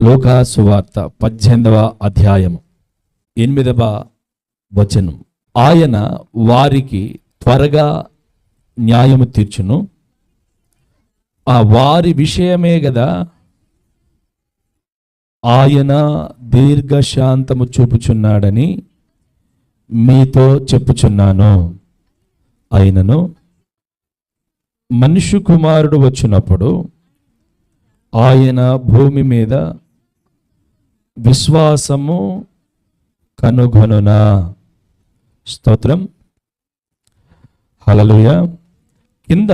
లూకా సువార్త 18వ అధ్యాయము 8వ వచనం. ఆయన వారికి త్వరగా న్యాయము తీర్చును, ఆ వారి విషయమే గదా ఆయన దీర్ఘశాంతము చూపుచున్నాడని మీతో చెప్పుచున్నాను. అయినను మనుష్య కుమారుడు వచ్చినప్పుడు ఆయన భూమి మీద విశ్వాసము కనుగొనునా. స్తోత్రం, హల్లెలూయా. కింద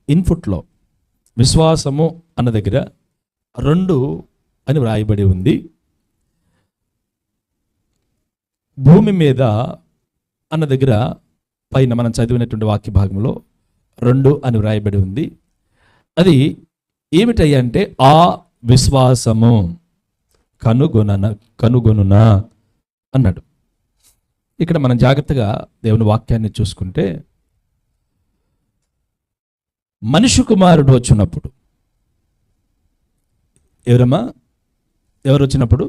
ఇన్పుట్లో విశ్వాసము అన్న దగ్గర 2 అని వ్రాయబడి ఉంది. భూమి మీద అన్న దగ్గర పైన మనం చదివినటువంటి వాక్య భాగంలో 2 అని వ్రాయబడి ఉంది. అది ఏమిటంటే ఆ విశ్వాసము కనుగొనునా అన్నాడు. ఇక్కడ మనం జాగ్రత్తగా దేవుని వాక్యాన్ని చూసుకుంటే, మనుష్య కుమారుడు వచ్చినప్పుడు ఎవరు వచ్చినప్పుడు?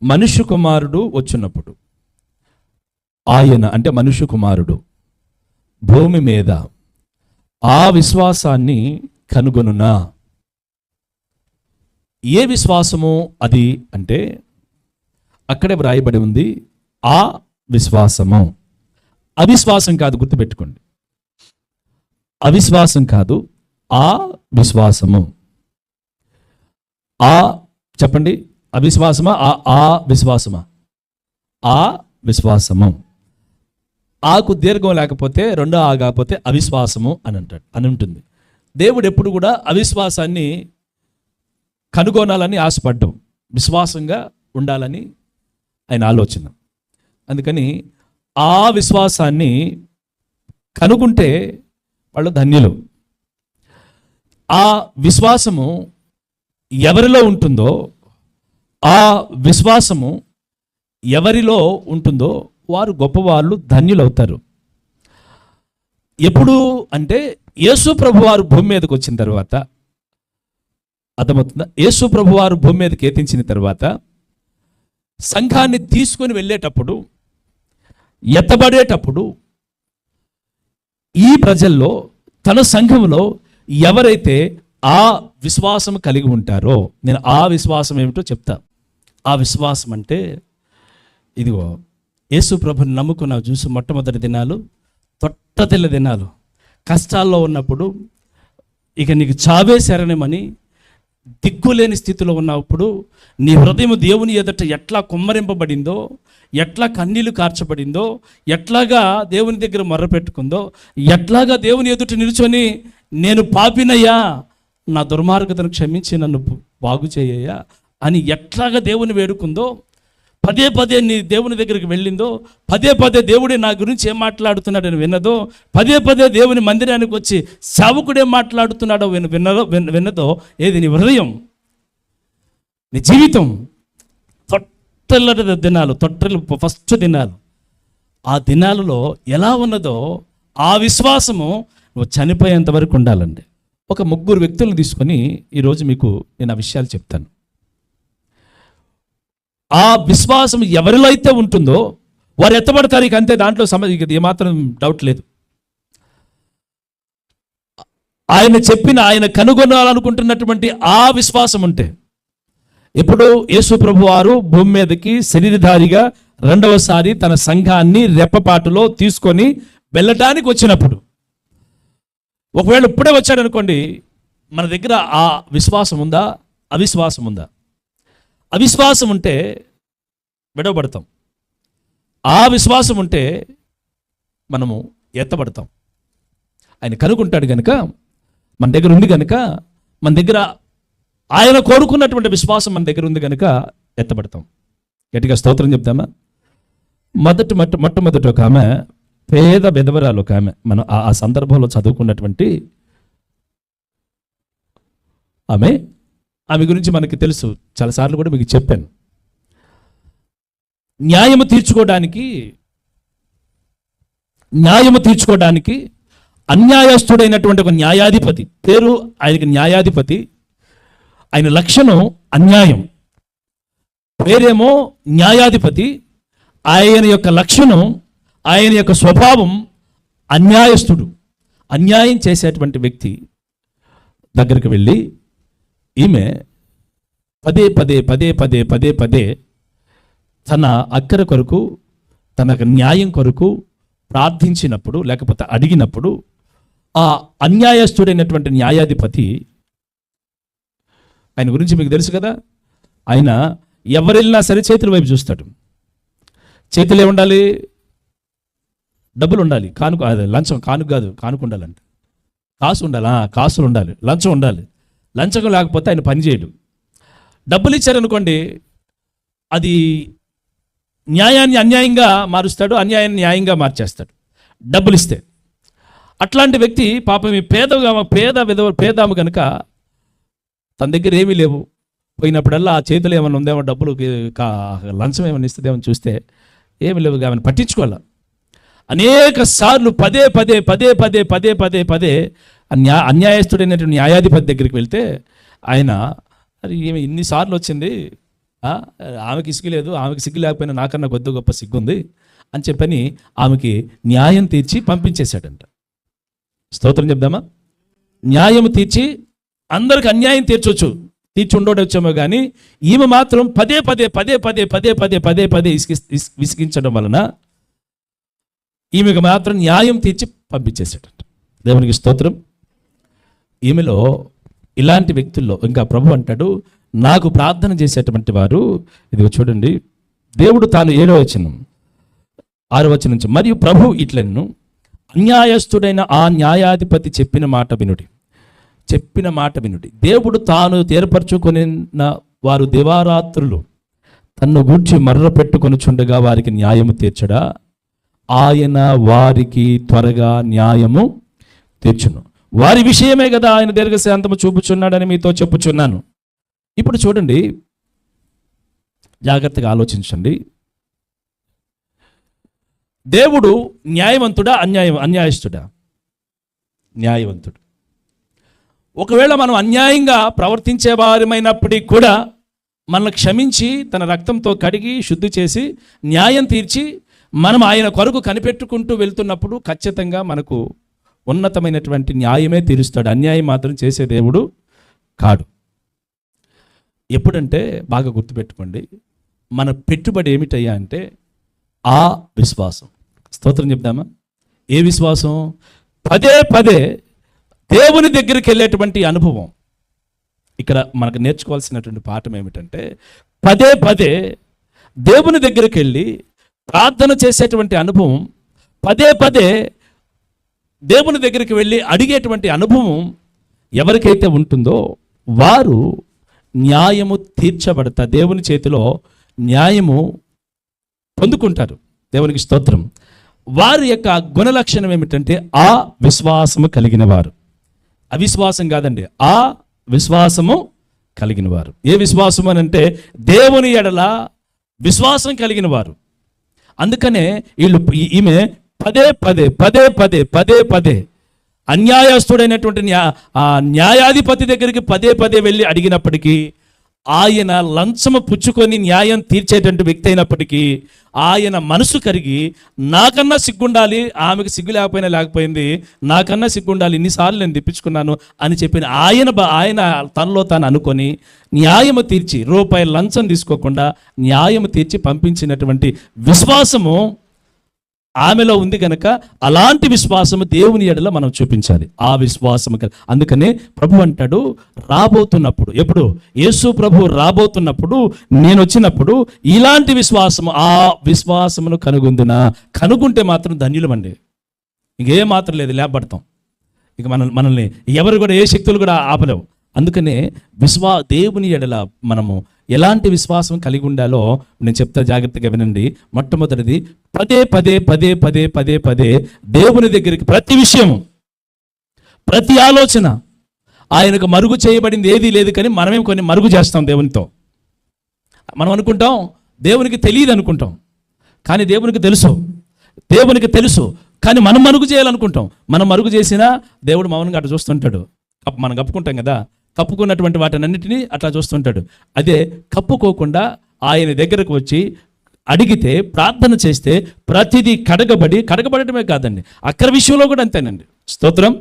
మనుష్య కుమారుడు వచ్చినప్పుడు ఆయన అంటే మనుష్య కుమారుడు భూమి మీద ఆ విశ్వాసాన్ని కనుగొనునా. ఏ విశ్వాసము అది అంటే అక్కడే వ్రాయబడి ఉంది, ఆ విశ్వాసము. అవిశ్వాసం కాదు, గుర్తుపెట్టుకోండి. అవిశ్వాసం కాదు, ఆ విశ్వాసము. ఆ చెప్పండి, అవిశ్వాసమా ఆ విశ్వాసమా? ఆ విశ్వాసము. ఆకు దీర్ఘం లేకపోతే 2 ఆ కాకపోతే అవిశ్వాసము అని ఉంటుంది. దేవుడు ఎప్పుడు కూడా అవిశ్వాసాన్ని కనుగొనాలని ఆశపడ్డం, విశ్వాసంగా ఉండాలని ఆయన ఆలోచన. అందుకని ఆ విశ్వాసాన్ని కనుగొంటే వాళ్ళు ధన్యులు. ఆ విశ్వాసము ఎవరిలో ఉంటుందో, ఆ విశ్వాసము ఎవరిలో ఉంటుందో వారు గొప్పవాళ్ళు, ధన్యులవుతారు. ఎప్పుడు అంటే యేసు ప్రభువారు భూమి మీదకి వచ్చిన తర్వాత, అర్థమవుతుందా? యేసు ప్రభువారు భూమి మీదకి ఎత్తించిన తర్వాత సంఘాన్ని తీసుకొని వెళ్ళేటప్పుడు, ఎత్తబడేటప్పుడు ఈ ప్రజల్లో తన సంఘంలో ఎవరైతే ఆ విశ్వాసం కలిగి ఉంటారో, నేను ఆ విశ్వాసం ఏమిటో చెప్తా. ఆ విశ్వాసం అంటే ఇదిగో, యేసు ప్రభుని నమ్ముకున్న చూసి మొట్టమొదటి దినాలు, తొట్టతెల్ల దినాలు, కష్టాల్లో ఉన్నప్పుడు, ఇక నీకు చావే శరణమని దిక్కులేని స్థితిలో ఉన్నప్పుడు నీ హృదయం దేవుని ఎదుట ఎట్లా కుమ్మరింపబడిందో, ఎట్లా కన్నీళ్లు కార్చబడిందో, ఎట్లాగా దేవుని దగ్గర మొర్ర పెట్టుకుందో, ఎట్లాగా దేవుని ఎదుట నిలుచొని నేను పాపినయ్యా, నా దుర్మార్గతను క్షమించి నన్ను బాగు చేయయ్యా అని ఎట్లాగా దేవుని వేడుకుందో, పదే పదే నీ దేవుని దగ్గరికి వెళ్ళిందో, పదే పదే దేవుడే నా గురించి ఏం మాట్లాడుతున్నాడని విన్నదో, పదే పదే దేవుని మందిరానికి వచ్చి సేవకుడే మాట్లాడుతున్నాడో విన్నదో, ఏది నీ హృదయం, నీ జీవితం. తొట్టెల దినాలు, ఫస్ట్ దినాలు, ఆ దినాలలో ఎలా ఉన్నదో ఆ విశ్వాసము నువ్వు చనిపోయేంత వరకు ఉండాలండి. ఒక 3 వ్యక్తులను తీసుకొని ఈరోజు మీకు నేను ఆ విషయాలు చెప్తాను. ఆ విశ్వాసం ఎవరిలో అయితే ఉంటుందో వారు ఎత్తబడతారు. ఇక అంతే, దాంట్లో ఏమాత్రం డౌట్ లేదు. ఆయన కనుగొనాలనుకుంటున్నటువంటి ఆ విశ్వాసం ఉంటే, ఇప్పుడు యేసు ప్రభు వారు భూమి మీదకి శరీరధారిగా 2వసారి తన సంఘాన్ని రెప్పపాటులో తీసుకొని వెళ్ళటానికి వచ్చినప్పుడు, ఒకవేళ ఇప్పుడే వచ్చాడు అనుకోండి, మన దగ్గర ఆ విశ్వాసం ఉందా? అవిశ్వాసం ఉందా? అవిశ్వాసం ఉంటే విడవబడతాం, ఆ విశ్వాసం ఉంటే మనము ఎత్తబడతాం. ఆయన కనుగొంటాడు కనుక, మన దగ్గర ఉంది కనుక, మన దగ్గర ఆయన కోరుకున్నటువంటి విశ్వాసం మన దగ్గర ఉంది కనుక ఎత్తబడతాం. గట్టిగా స్తోత్రం చెప్తామా? మొట్టమొదటి ఒక ఆమె, పేద విధవరాలు ఒక ఆమె, మనం ఆ సందర్భంలో చదువుకున్నటువంటి ఆమె గురించి మనకి తెలుసు, చాలాసార్లు కూడా మీకు చెప్పాను. న్యాయము తీర్చుకోవడానికి అన్యాయస్తుడైనటువంటి ఒక న్యాయాధిపతి, పేరు ఆయనకి న్యాయాధిపతి, ఆయన లక్షణం అన్యాయం, పేరేమో న్యాయాధిపతి. ఆయన యొక్క లక్షణం, ఆయన యొక్క స్వభావం అన్యాయస్తుడు. అన్యాయం చేసేటువంటి వ్యక్తి దగ్గరికి వెళ్ళి ఈమె పదే పదే పదే పదే పదే పదే తన అక్కర కొరకు, తన న్యాయం కొరకు ప్రార్థించినప్పుడు, లేకపోతే అడిగినప్పుడు, ఆ అన్యాయస్తుడైనటువంటి న్యాయాధిపతి, ఆయన గురించి మీకు తెలుసు కదా, ఆయన ఎవరెళ్ళినా సరే చేతుల వైపు చూస్తాడు. చేతులు ఏముండాలి? డబ్బులు ఉండాలి. కానుక, లంచం, కానుక కాదు, కానుక ఉండాలంట. కాసు ఉండాలి, కాసులు ఉండాలి, లంచం ఉండాలి. లంచం లేకపోతే ఆయన పని చేయడు. డబ్బులు ఇచ్చారనుకోండి, అది న్యాయాన్ని అన్యాయంగా మారుస్తాడు, అన్యాయాన్ని న్యాయంగా మార్చేస్తాడు డబ్బులు ఇస్తే. అట్లాంటి వ్యక్తి పాపం ఈ పేదాము కనుక తన దగ్గర ఏమీ లేవు, పోయినప్పుడల్లా ఆ చేతులు ఏమైనా ఉందేమో, డబ్బులు లంచం ఏమైనా ఇస్తుందేమో చూస్తే ఏమి లేవు, ఆమెను పట్టించుకోవాలి. అనేక సార్లు పదే పదే పదే పదే పదే పదే పదే అన్యాయస్తుడైనటువంటి న్యాయాధిపతి దగ్గరికి వెళ్తే ఆయన, అది ఏమి ఇన్నిసార్లు వచ్చింది, ఆమెకి సిగ్గు లేదు, ఆమెకి సిగ్గు లేకపోయినా నాకన్నా కొద్ది గొప్ప సిగ్గుంది అని చెప్పని ఆమెకి న్యాయం తీర్చి పంపించేశాడంట. స్తోత్రం చెప్దామా? న్యాయం తీర్చి, అందరికి అన్యాయం తీర్చి ఉండవచ్చేమో కానీ ఈమె మాత్రం పదే పదే పదే పదే పదే పదే పదే పదే విసిగించడం వలన ఈమెకు మాత్రం న్యాయం తీర్చి పంపించేశాడంట. దేవునికి స్తోత్రం. ఈమెలో, ఇలాంటి వ్యక్తుల్లో ఇంకా ప్రభు అంటాడు, నాకు ప్రార్థన చేసేటువంటి వారు, ఇదిగో చూడండి, దేవుడు తాను 7వ వచనం 6వ వచనం నుంచి, మరియు ప్రభు ఇట్లను, అన్యాయస్తుడైన ఆ న్యాయాధిపతి చెప్పిన మాట వినుడి. దేవుడు తాను ఏర్పరచుకొనిన వారు దివారాత్రులు తన్ను గూర్చి మర్ర పెట్టుకొనుచుండగా వారికి న్యాయము తీర్చడా? ఆయన వారికి త్వరగా న్యాయము తీర్చును. వారి విషయమే కదా ఆయన దీర్ఘశాంతము చూపుచున్నాడని మీతో చెప్పుచున్నాను. ఇప్పుడు చూడండి, జాగ్రత్తగా ఆలోచించండి. దేవుడు న్యాయవంతుడా, అన్యాయస్తుడా? న్యాయవంతుడు. ఒకవేళ మనం అన్యాయంగా ప్రవర్తించే వారమైనప్పటికీ కూడా మనల్ని క్షమించి తన రక్తంతో కడిగి శుద్ధి చేసి న్యాయం తీర్చి మనం ఆయన కొరకు కనిపెట్టుకుంటూ వెళ్తున్నప్పుడు ఖచ్చితంగా మనకు ఉన్నతమైనటువంటి న్యాయమే తీరుస్తాడు. అన్యాయం మాత్రం చేసే దేవుడు కాడు. ఎప్పుడంటే బాగా గుర్తుపెట్టుకోండి, మన పెట్టుబడి ఏమిటయ్యా అంటే ఆ విశ్వాసం. స్తోత్రం చెప్దామా? ఏ విశ్వాసం? పదే పదే దేవుని దగ్గరికి వెళ్ళేటువంటి అనుభవం. ఇక్కడ మనకు నేర్చుకోవాల్సినటువంటి పాఠం ఏమిటంటే, పదే పదే దేవుని దగ్గరికి వెళ్ళి ప్రార్థన చేసేటువంటి అనుభవం, పదే పదే దేవుని దగ్గరికి వెళ్ళి అడిగేటువంటి అనుభవం ఎవరికైతే ఉంటుందో వారు న్యాయము తీర్చబడతారు, దేవుని చేతిలో న్యాయము పొందుకుంటారు. దేవునికి స్తోత్రం. వారి యొక్క గుణలక్షణం ఏమిటంటే ఆ విశ్వాసము కలిగిన వారు. అవిశ్వాసం కాదండి, ఆ విశ్వాసము కలిగిన వారు. ఏ విశ్వాసం అని అంటే దేవుని ఎడల విశ్వాసం కలిగిన వారు. అందుకనే ఈమె పదే పదే పదే పదే పదే పదే అన్యాయస్తుడైనటువంటి న్యాయాధిపతి దగ్గరికి పదే పదే వెళ్ళి అడిగినప్పటికీ, ఆయన లంచము పుచ్చుకొని న్యాయం తీర్చేటువంటి వ్యక్తి అయినప్పటికీ ఆయన మనసు కరిగి, నాకన్నా సిగ్గుండాలి, ఆమెకు సిగ్గు లేకపోయింది, నాకన్నా సిగ్గుండాలి, ఇన్నిసార్లు నేను తెప్పించుకున్నాను అని చెప్పిన ఆయన తనలో తాను అనుకొని న్యాయము తీర్చి, రూపాయి లంచం తీసుకోకుండా న్యాయము తీర్చి పంపించినటువంటి విశ్వాసము ఆమెలో ఉంది కనుక అలాంటి విశ్వాసము దేవుని ఎడల మనం చూపించాలి. ఆ విశ్వాసము. అందుకనే ప్రభు అంటాడు, రాబోతున్నప్పుడు, ఎప్పుడు? యేసు ప్రభు రాబోతున్నప్పుడు, నేను వచ్చినప్పుడు ఇలాంటి విశ్వాసము, ఆ విశ్వాసమును కనుగొంటే మాత్రం ధన్యులమండి. ఇంకేం మాత్రం లేదు, లేపబడతాం. ఇక మనల్ని ఎవరు కూడా, ఏ శక్తులు కూడా ఆపలేవు. అందుకనే దేవుని ఎడల మనము ఎలాంటి విశ్వాసం కలిగి ఉండాలో నేను చెప్తా, జాగ్రత్తగా వినండి. మొట్టమొదటిది, పదే పదే పదే పదే పదే పదే దేవుని దగ్గరికి ప్రతి విషయము, ప్రతి ఆలోచన, ఆయనకు మరుగు చేయబడింది ఏదీ లేదు, కానీ మనమే కొన్ని మరుగు చేస్తాం దేవునితో. మనం అనుకుంటాం దేవునికి తెలియదు అనుకుంటాం, కానీ దేవునికి తెలుసు, కానీ మనం మరుగు చేయాలనుకుంటాం. మనం మరుగు చేసినా దేవుడు మౌనంగా అటు చూస్తుంటాడు. మనం కప్పుకుంటాం కదా, కప్పుకున్నటువంటి వాటినన్నిటినీ అట్లా చూస్తుంటాడు. అదే కప్పుకోకుండా ఆయన దగ్గరకు వచ్చి అడిగితే, ప్రార్థన చేస్తే ప్రతిదీ కడగబడటమే కాదండి, అక్కర విషయంలో కూడా అంతేనండి. స్తోత్రం.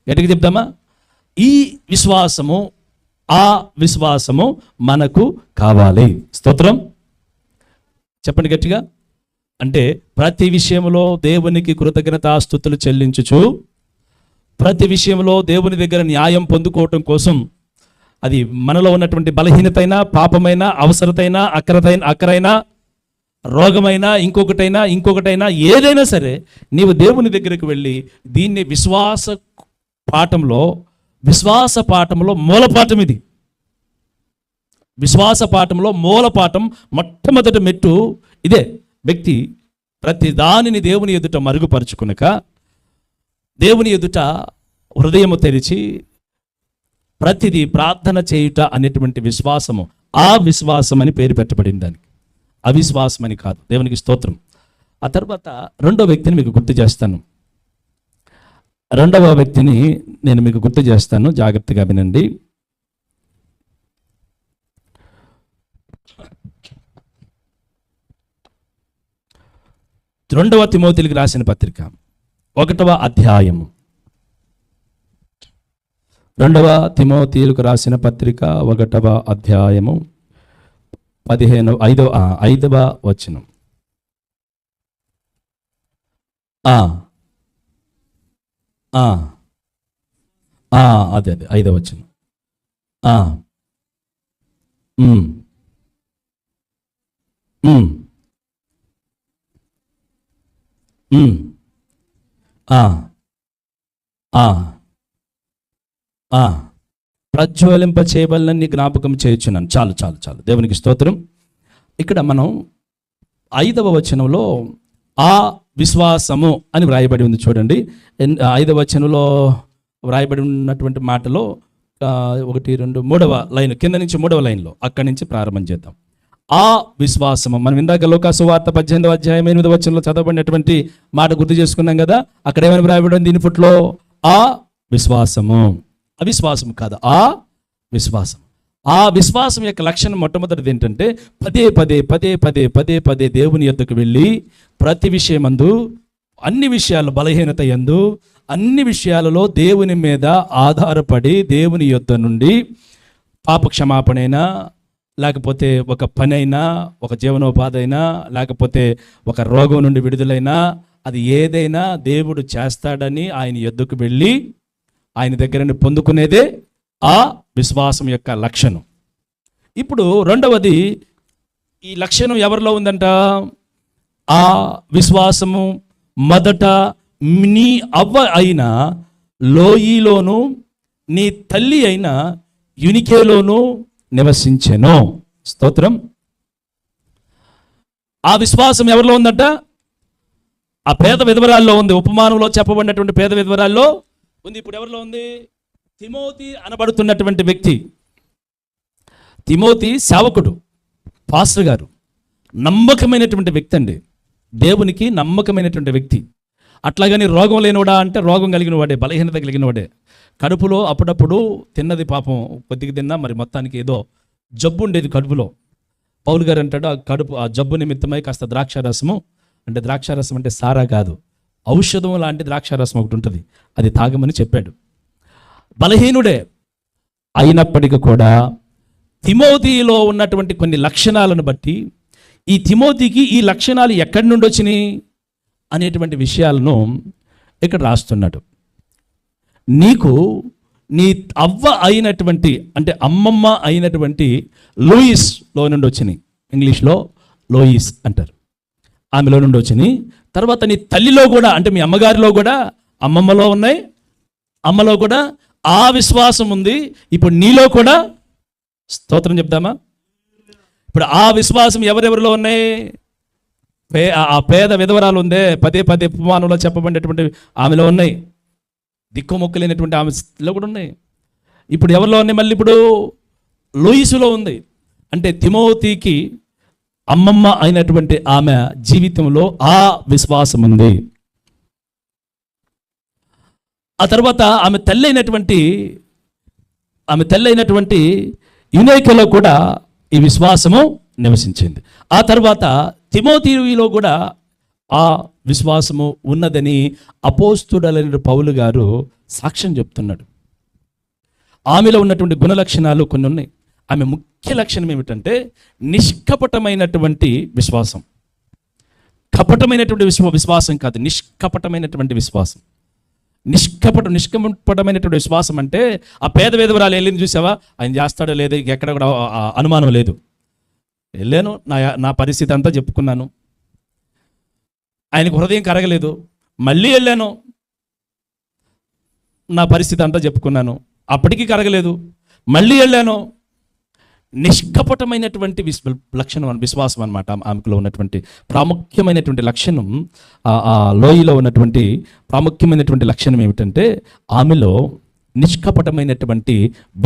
గట్టిగా చెప్దామా? ఈ విశ్వాసము, ఆ విశ్వాసము మనకు కావాలి. స్తోత్రం. చెప్పండి గట్టిగా. అంటే ప్రతి విషయంలో దేవునికి కృతజ్ఞతాస్తుతులు చెల్లించుచు, ప్రతి విషయంలో దేవుని దగ్గర న్యాయం పొందుకోవటం కోసం, అది మనలో ఉన్నటువంటి బలహీనతైనా, పాపమైన, అవసరతైనా, అక్కరైనా, రోగమైనా, ఇంకొకటైనా ఏదైనా సరే, నీవు దేవుని దగ్గరికి వెళ్ళి దీన్ని విశ్వాస పాఠంలో మూలపాఠం ఇది. విశ్వాస పాఠంలో మూలపాఠం, మొట్టమొదటి మెట్టు ఇదే. వ్యక్తి ప్రతి దానిని దేవుని ఎదుట మరుగుపరుచుకునక, దేవుని ఎదుట హృదయము తెరిచి ప్రతిదీ ప్రార్థన చేయుట అనేటువంటి విశ్వాసము, ఆ విశ్వాసం అని పేరు పెట్టబడింది దానికి, అవిశ్వాసం అని కాదు. దేవునికి స్తోత్రం. ఆ తర్వాత రెండో వ్యక్తిని మీకు గుర్తు చేస్తాను. నేను మీకు గుర్తు చేస్తాను, జాగ్రత్తగా వినండి. రెండవ తిమోతికి రాసిన పత్రిక 1వ అధ్యాయము. 2వ తిమోతికి రాసిన పత్రిక 1వ అధ్యాయము 5వ వచనం. అదే 5వ వచనం. ప్రజ్వలింప చేయబలని జ్ఞాపకం చేయుచున్నాను. చాలు. దేవునికి స్తోత్రం. ఇక్కడ మనం 5వ వచనంలో ఆ విశ్వాసము అని వ్రాయబడి ఉంది. చూడండి, 5వ వచనంలో వ్రాయబడి ఉన్నటువంటి మాటలో 1, 2, 3వ లైన్ కింద నుంచి 3వ లైన్లో, అక్కడి నుంచి ప్రారంభం చేద్దాం. ఆ విశ్వాసము, మనం ఇందాక లూకా సువార్త 18వ అధ్యాయం 8వ వచనంలో చదవబడినటువంటి మాట గుర్తు చేసుకున్నాం కదా. అక్కడ ఏమైనా వ్రాయబడి దీని ఫుట్లో ఆ విశ్వాసము, అవిశ్వాసం కాదు, ఆ విశ్వాసం. ఆ విశ్వాసం యొక్క లక్షణం మొట్టమొదటిది ఏంటంటే, పదే దేవుని యొద్దకు వెళ్ళి ప్రతి విషయమందు, అన్ని విషయాలు, బలహీనత యందు అన్ని విషయాలలో దేవుని మీద ఆధారపడి, దేవుని యొద్ద నుండి పాప క్షమాపణైనా, లేకపోతే ఒక పని అయినా, ఒక జీవనోపాధి అయినా, లేకపోతే ఒక రోగం నుండి విడుదలైనా, అది ఏదైనా దేవుడు చేస్తాడని ఆయన యొద్దకు వెళ్ళి ఆయన దగ్గరని పొందుకునేదే ఆ విశ్వాసం యొక్క లక్షణం. ఇప్పుడు రెండవది, ఈ లక్షణం ఎవరిలో ఉందంట? ఆ విశ్వాసము మొదట నీ అవ్వ అయిన లోయిలోను, నీ తల్లి అయిన యునికేలోను నివసించెను. స్తోత్రం. ఆ విశ్వాసం ఎవరిలో ఉందంట? ఆ పేద విధవరాల్లో ఉంది. ఉపమానంలో చెప్పబడినటువంటి పేద విధవరాల్లో ఉంది. ఇప్పుడు ఎవరిలో ఉంది? తిమోతి అనబడుతున్నటువంటి వ్యక్తి. తిమోతి సేవకుడు, పాస్టర్ గారు, నమ్మకమైనటువంటి వ్యక్తి అండి, దేవునికి నమ్మకమైనటువంటి వ్యక్తి. అట్లాగని రోగం లేనివాడా అంటే రోగం కలిగిన వాడే, బలహీనత కలిగిన వాడే. కడుపులో అప్పుడప్పుడు తిన్నది పాపం కొద్దిగా తిన్నా, మరి మొత్తానికి ఏదో జబ్బు ఉండేది కడుపులో. పౌలు గారు అంటాడు, ఆ జబ్బు నిమిత్తమై కాస్త ద్రాక్షారసము, అంటే ద్రాక్షారసం అంటే సారా కాదు, ఔషధం లాంటి ద్రాక్షారసం ఒకటి ఉంటుంది, అది తాగమని చెప్పాడు. బలహీనుడే అయినప్పటికీ కూడా తిమోతిలో ఉన్నటువంటి కొన్ని లక్షణాలను బట్టి, ఈ తిమోతికి ఈ లక్షణాలు ఎక్కడి నుండి వచ్చినాయి అనేటువంటి విషయాలను ఇక్కడ రాస్తున్నాడు. నీకు నీ అవ్వ అయినటువంటి, అంటే అమ్మమ్మ అయినటువంటి లూయిస్లో నుండి వచ్చినాయి. ఇంగ్లీష్లో లోయిస్ అంటారు. ఆమెలో నుండి వచ్చినాయి. తర్వాత నీ తల్లిలో కూడా, అంటే మీ అమ్మగారిలో కూడా, అమ్మమ్మలో ఉన్నాయి, అమ్మలో కూడా ఆ విశ్వాసం ఉంది. ఇప్పుడు నీలో కూడా, స్తోత్రం చెప్దామా? ఇప్పుడు ఆ విశ్వాసం ఎవరెవరిలో ఉన్నాయి? ఆ పేద విధవరాలు ఉందే, పదే ఉపమానంలో చెప్పబడినటువంటి ఆమెలో ఉన్నాయి. దిక్కుమొక్కలేనటువంటి ఆమెలో కూడా ఉన్నాయి. ఇప్పుడు ఎవరిలో ఉన్నాయి? మళ్ళీ ఇప్పుడు లూయిసులో ఉంది. అంటే తిమోతికి అమ్మమ్మ అయినటువంటి ఆమె జీవితంలో ఆ విశ్వాసం ఉంది. ఆ తర్వాత ఆమె తల్లి అయినటువంటి ఆమె తల్లి అయినటువంటి యునైకలో కూడా ఈ విశ్వాసము నివసించింది. ఆ తర్వాత తిమోతిలో కూడా ఆ విశ్వాసము ఉన్నదని అపోస్తుడైన పౌలు గారు సాక్ష్యం చెప్తున్నాడు. ఆమెలో ఉన్నటువంటి గుణ లక్షణాలు కొన్ని ఉన్నాయి. ఆమె ముఖ్య లక్షణం ఏమిటంటే నిష్కపటమైనటువంటి విశ్వాసం. కపటమైనటువంటి విశ్వాసం కాదు, నిష్కపటమైనటువంటి విశ్వాసం. నిష్కపటమైనటువంటి విశ్వాసం అంటే ఆ పేద విధవరాలు వెళ్ళింది చూసావా, ఆయన చేస్తాడో లేదో ఎక్కడ కూడా అనుమానం లేదు. వెళ్ళాను, నా పరిస్థితి అంతా చెప్పుకున్నాను, ఆయనకు హృదయం కరగలేదు. మళ్ళీ వెళ్ళాను, నా పరిస్థితి అంతా చెప్పుకున్నాను, అప్పటికీ కరగలేదు. మళ్ళీ వెళ్ళాను. నిష్కపటమైనటువంటి లక్షణం విశ్వాసం అన్నమాట. ఆమెలో ఉన్నటువంటి ప్రాముఖ్యమైనటువంటి లక్షణం, ఆ లోయలో ఉన్నటువంటి ప్రాముఖ్యమైనటువంటి లక్షణం ఏమిటంటే ఆమెలో నిష్కపటమైనటువంటి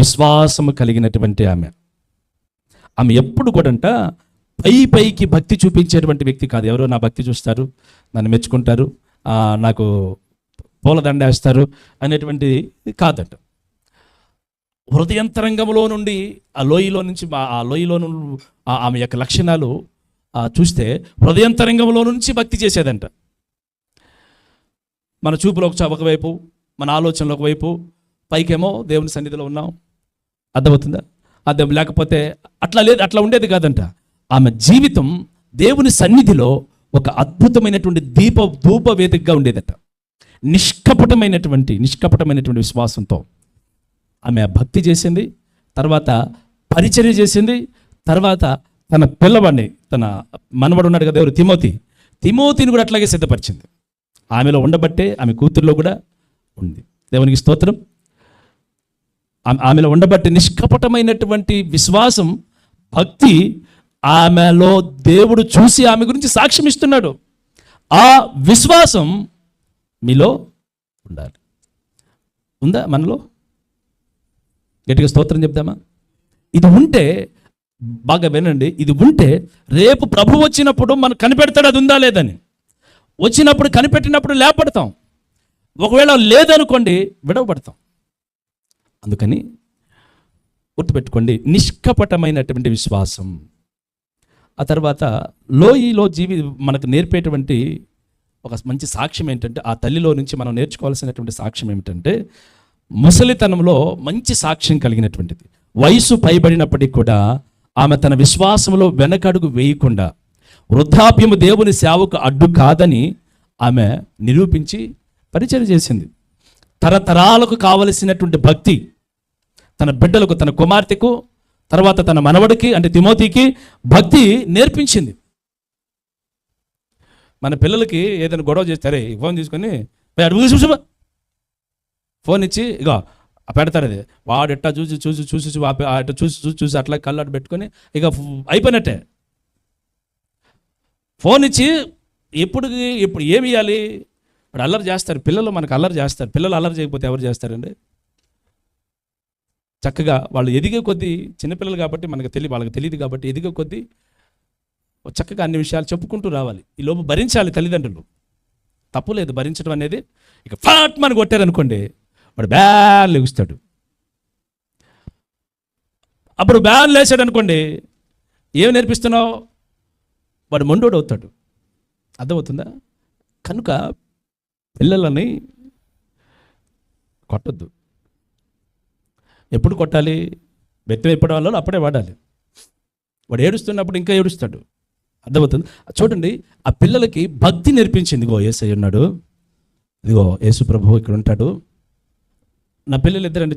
విశ్వాసము కలిగినటువంటి ఆమె ఎప్పుడు కూడంట పైకి భక్తి చూపించేటువంటి వ్యక్తి కాదు. ఎవరో నా భక్తి చూస్తారు, నన్ను మెచ్చుకుంటారు, నాకు పూలదండ వేస్తారు అనేటువంటి కాదంట. హృదయంతరంగంలో నుండి ఆ లోయలో నుంచి ఆమె యొక్క లక్షణాలు చూస్తే హృదయంతరంగంలో నుంచి భక్తి చేసేదంట. మన చూపులో ఒకవైపు, మన ఆలోచనలు ఒకవైపు, పైకేమో దేవుని సన్నిధిలో ఉన్నాం, అర్థమవుతుందా? అర్థం లేకపోతే అట్లా ఉండేది కాదంట. ఆమె జీవితం దేవుని సన్నిధిలో ఒక అద్భుతమైనటువంటి ధూప వేదికగా ఉండేదట. నిష్కపటమైనటువంటి విశ్వాసంతో ఆమె భక్తి చేసింది, తర్వాత పరిచర్య చేసింది, తర్వాత తన పిల్లవాడిని, తన మనవడు ఉన్నాడు కదా ఎవరు, తిమోతిని కూడా అట్లాగే సిద్ధపరిచింది. ఆమెలో ఉండబట్టే ఆమె కూతుర్లో కూడా ఉంది. దేవునికి స్తోత్రం. ఆమెలో ఉండబట్టే నిష్కపటమైనటువంటి విశ్వాసం, భక్తి ఆమెలో దేవుడు చూసి ఆమె గురించి సాక్ష్యం ఇస్తున్నాడు. ఆ విశ్వాసం మీలో ఉండాలి. ఉందా మనలో? గట్టిగా స్తోత్రం చెప్దామా? ఇది ఉంటే, బాగా వినండి, ఇది ఉంటే రేపు ప్రభు వచ్చినప్పుడు మనకు కనిపెడతాడు అది ఉందా లేదని. వచ్చినప్పుడు కనిపెట్టినప్పుడు లేపడతాం, ఒకవేళ లేదనుకోండి విడవబడతాం. అందుకని గుర్తుపెట్టుకోండి, నిష్కపటమైనటువంటి విశ్వాసం. ఆ తర్వాత లోయలో మనకు నేర్పేటువంటి ఒక మంచి సాక్ష్యం ఏంటంటే, ఆ తల్లిలో నుంచి మనం నేర్చుకోవాల్సినటువంటి సాక్ష్యం ఏమిటంటే, ముసలితనంలో మంచి సాక్ష్యం కలిగినటువంటిది. వయసు పైబడినప్పటికీ కూడా ఆమె తన విశ్వాసంలో వెనకడుగు వేయకుండా, వృద్ధాప్యము దేవుని సేవకు అడ్డు కాదని ఆమె నిరూపించి పరిచయం చేసింది. తరతరాలకు కావలసినటువంటి భక్తి తన బిడ్డలకు, తన కుమార్తెకు, తర్వాత తన మనవడికి అంటే తిమోతికి భక్తి నేర్పించింది. మన పిల్లలకి ఏదైనా గొడవ చేస్తారే, ఫోన్ తీసుకొని అడుగు చూసి ఫోన్ ఇచ్చి ఇక పెడతారు. అది వాడు ఎట్టా చూసి అట్లా చూసి అట్లా కళ్ళాడు పెట్టుకొని ఇక అయిపోయినట్టే. ఫోన్ ఇచ్చి ఇప్పుడు ఏమి ఇవ్వాలి? ఇప్పుడు అల్లరి చేస్తారు పిల్లలు, మనకు అల్లరి చేస్తారు. పిల్లలు అల్లరి చేయకపోతే ఎవరు చేస్తారండి? చక్కగా వాళ్ళు ఎదిగే కొద్దీ, చిన్నపిల్లలు కాబట్టి వాళ్ళకి తెలియదు కాబట్టి ఎదిగే కొద్దీ చక్కగా అన్ని విషయాలు చెప్పుకుంటూ రావాలి. ఈ లోపు భరించాలి తల్లిదండ్రులు, తప్పులేదు భరించడం అనేది. ఇక ఫాట్ మన కొట్టారనుకోండి, వాడు బ్యాన్ లెగుస్తాడు. అప్పుడు బ్యాన్ లేచాడు అనుకోండి, ఏమి నేర్పిస్తున్నావు? వాడు మొండోడు అవుతాడు. అర్థమవుతుందా? కనుక పిల్లలని కొట్టద్దు. ఎప్పుడు కొట్టాలి? బెత్తం ఎప్పుడు వాడాలో అప్పుడే వాడాలి. వాడు ఏడుస్తున్నప్పుడు ఇంకా ఏడుస్తాడు. అర్థమవుతుంది? చూడండి, ఆ పిల్లలకి భక్తి నేర్పించింది. ఇదిగో యేసయ్య ఉన్నాడు, ఇదిగో యేసు ప్రభువు ఇక్కడ ఉంటాడు. నా పిల్లలు ఇద్దరంటే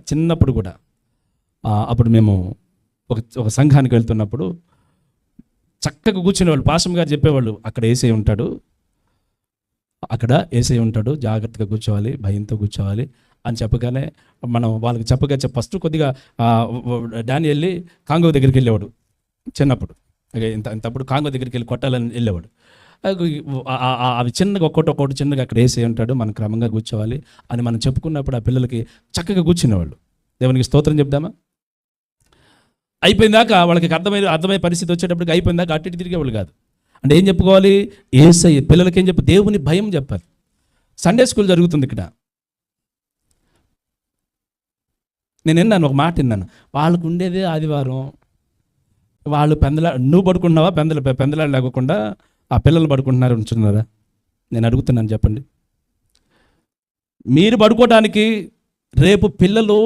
చిన్నప్పుడు కూడా అప్పుడు మేము ఒక సంఘానికి వెళ్తున్నప్పుడు చక్కగా కూర్చునేవాళ్ళు. పాస్టర్ గారు చెప్పేవాళ్ళు, అక్కడ యేసయ్య ఉంటాడు, జాగ్రత్తగా కూర్చోవాలి, భయంతో కూర్చోవాలి అని చెప్పగానే మనం వాళ్ళకి చెప్పగా ఫస్ట్ కొద్దిగా డాని వెళ్ళి కాంగో దగ్గరికి వెళ్ళేవాడు. చిన్నప్పుడు ఇంతప్పుడు కాంగో దగ్గరికి వెళ్ళి కొట్టాలని వెళ్ళేవాడు. అవి చిన్నగా ఒక్కొక్కటి చిన్నగా అక్కడ యేసయ్య ఉంటాడు, మనం క్రమంగా కూర్చోవాలి అని మనం చెప్పుకున్నప్పుడు ఆ పిల్లలకి చక్కగా కూర్చునేవాళ్ళు. దేవునికి స్తోత్రం చెప్దామా? అయిపోయిందాక వాళ్ళకి అర్థమయ్యే పరిస్థితి వచ్చేటప్పటికి అయిపోయిందాక అటు ఇటు తిరిగేవాళ్ళు కాదు. అంటే ఏం చెప్పుకోవాలి? యేసయ్య. పిల్లలకి ఏం దేవుని భయం చెప్పాలి. సండే స్కూల్ జరుగుతుంది ఇక్కడ. నేను విన్నాను, ఒక మాట విన్నాను, వాళ్ళకు ఉండేదే ఆదివారం, వాళ్ళు నువ్వు పడుకున్నావా పెందలాడు లేకుండా ఆ పిల్లలు పడుకుంటున్నారు ఉంటున్నారా? నేను అడుగుతున్నాను, చెప్పండి. మీరు పడుకోవడానికి రేపు పిల్లలు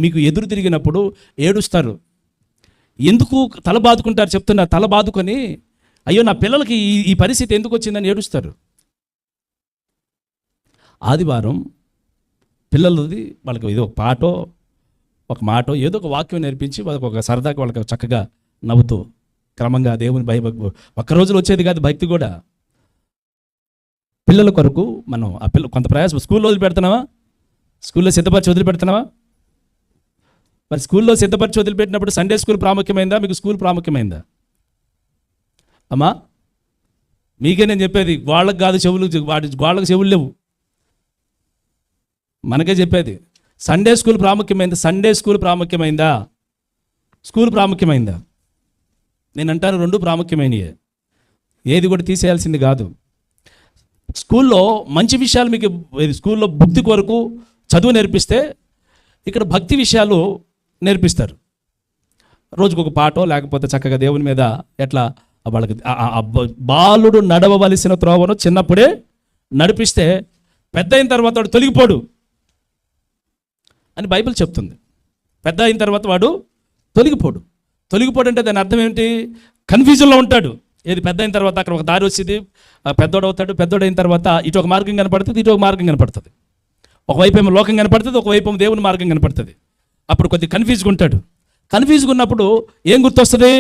మీకు ఎదురు తిరిగినప్పుడు ఏడుస్తారు. ఎందుకు తల బాదుకుంటారు చెప్తున్నారు. తల బాదుకొని అయ్యో నా పిల్లలకి ఈ పరిస్థితి ఎందుకు వచ్చిందని ఏడుస్తారు. ఆదివారం పిల్లలది వాళ్ళకి ఏదో ఒక పాటో ఒక మాటో ఏదో ఒక వాక్యం నేర్పించి వాళ్ళకి ఒక సరదాగా వాళ్ళకి చక్కగా నవ్వుతూ క్రమంగా దేవుని భయభక్తి ఒక్క రోజులో వచ్చేది కాదు భక్తి కూడా. పిల్లల కొరకు మనం ఆ కొంత ప్రయాసం స్కూల్లో వదిలిపెడుతున్నావా? స్కూల్లో సిద్ధపరిచి వదిలిపెడుతున్నావా? మరి స్కూల్లో సిద్ధపరిచి వదిలిపెట్టినప్పుడు సండే స్కూల్ ప్రాముఖ్యమైందా, మీకు స్కూల్ ప్రాముఖ్యమైందా? అమ్మా మీకే నేను చెప్పేది, వాళ్ళకి కాదు చెవులు, వాళ్ళకి చెవులు లేవు, మనకే చెప్పేది. సండే స్కూల్ ప్రాముఖ్యమైందా? సండే స్కూల్ ప్రాముఖ్యమైందా? స్కూల్ ప్రాముఖ్యమైందా? నేను అంటాను రెండు ప్రాముఖ్యమైనయే, ఏది కూడా తీసేయాల్సింది కాదు. స్కూల్లో మంచి విషయాలు మీకు స్కూల్లో భక్తి కొరకు చదువు నేర్పిస్తే ఇక్కడ భక్తి విషయాలు నేర్పిస్తారు. రోజుకు ఒక పాటో లేకపోతే చక్కగా దేవుని మీద ఎట్లా వాళ్ళకి బాలుడు నడవవలసిన త్రోవను చిన్నప్పుడే నడిపిస్తే పెద్ద అయిన తర్వాత వాడు తొలగిపోడు అని బైబిల్ చెప్తుంది. పెద్ద అయిన తర్వాత వాడు తొలగిపోడు. తొలగిపోడు అంటే దాని అర్థం ఏంటి? కన్ఫ్యూజన్లో ఉంటాడు. ఏది పెద్ద అయిన తర్వాత అక్కడ ఒక దారి వచ్చింది, పెద్దోడు అవుతాడు. పెద్దోడు అయిన తర్వాత ఇటు ఒక మార్గం కనపడుతుంది, ఇటు ఒక మార్గం కనపడుతుంది. ఒకవైపు ఏమో లోకం కనపడుతుంది, ఒకవైపు ఏమో దేవుని మార్గం కనపడుతుంది. అప్పుడు కొద్దిగా కన్ఫ్యూజ్గా ఉంటాడు. కన్ఫ్యూజ్గా ఉన్నప్పుడు ఏం గుర్తొస్తుంది?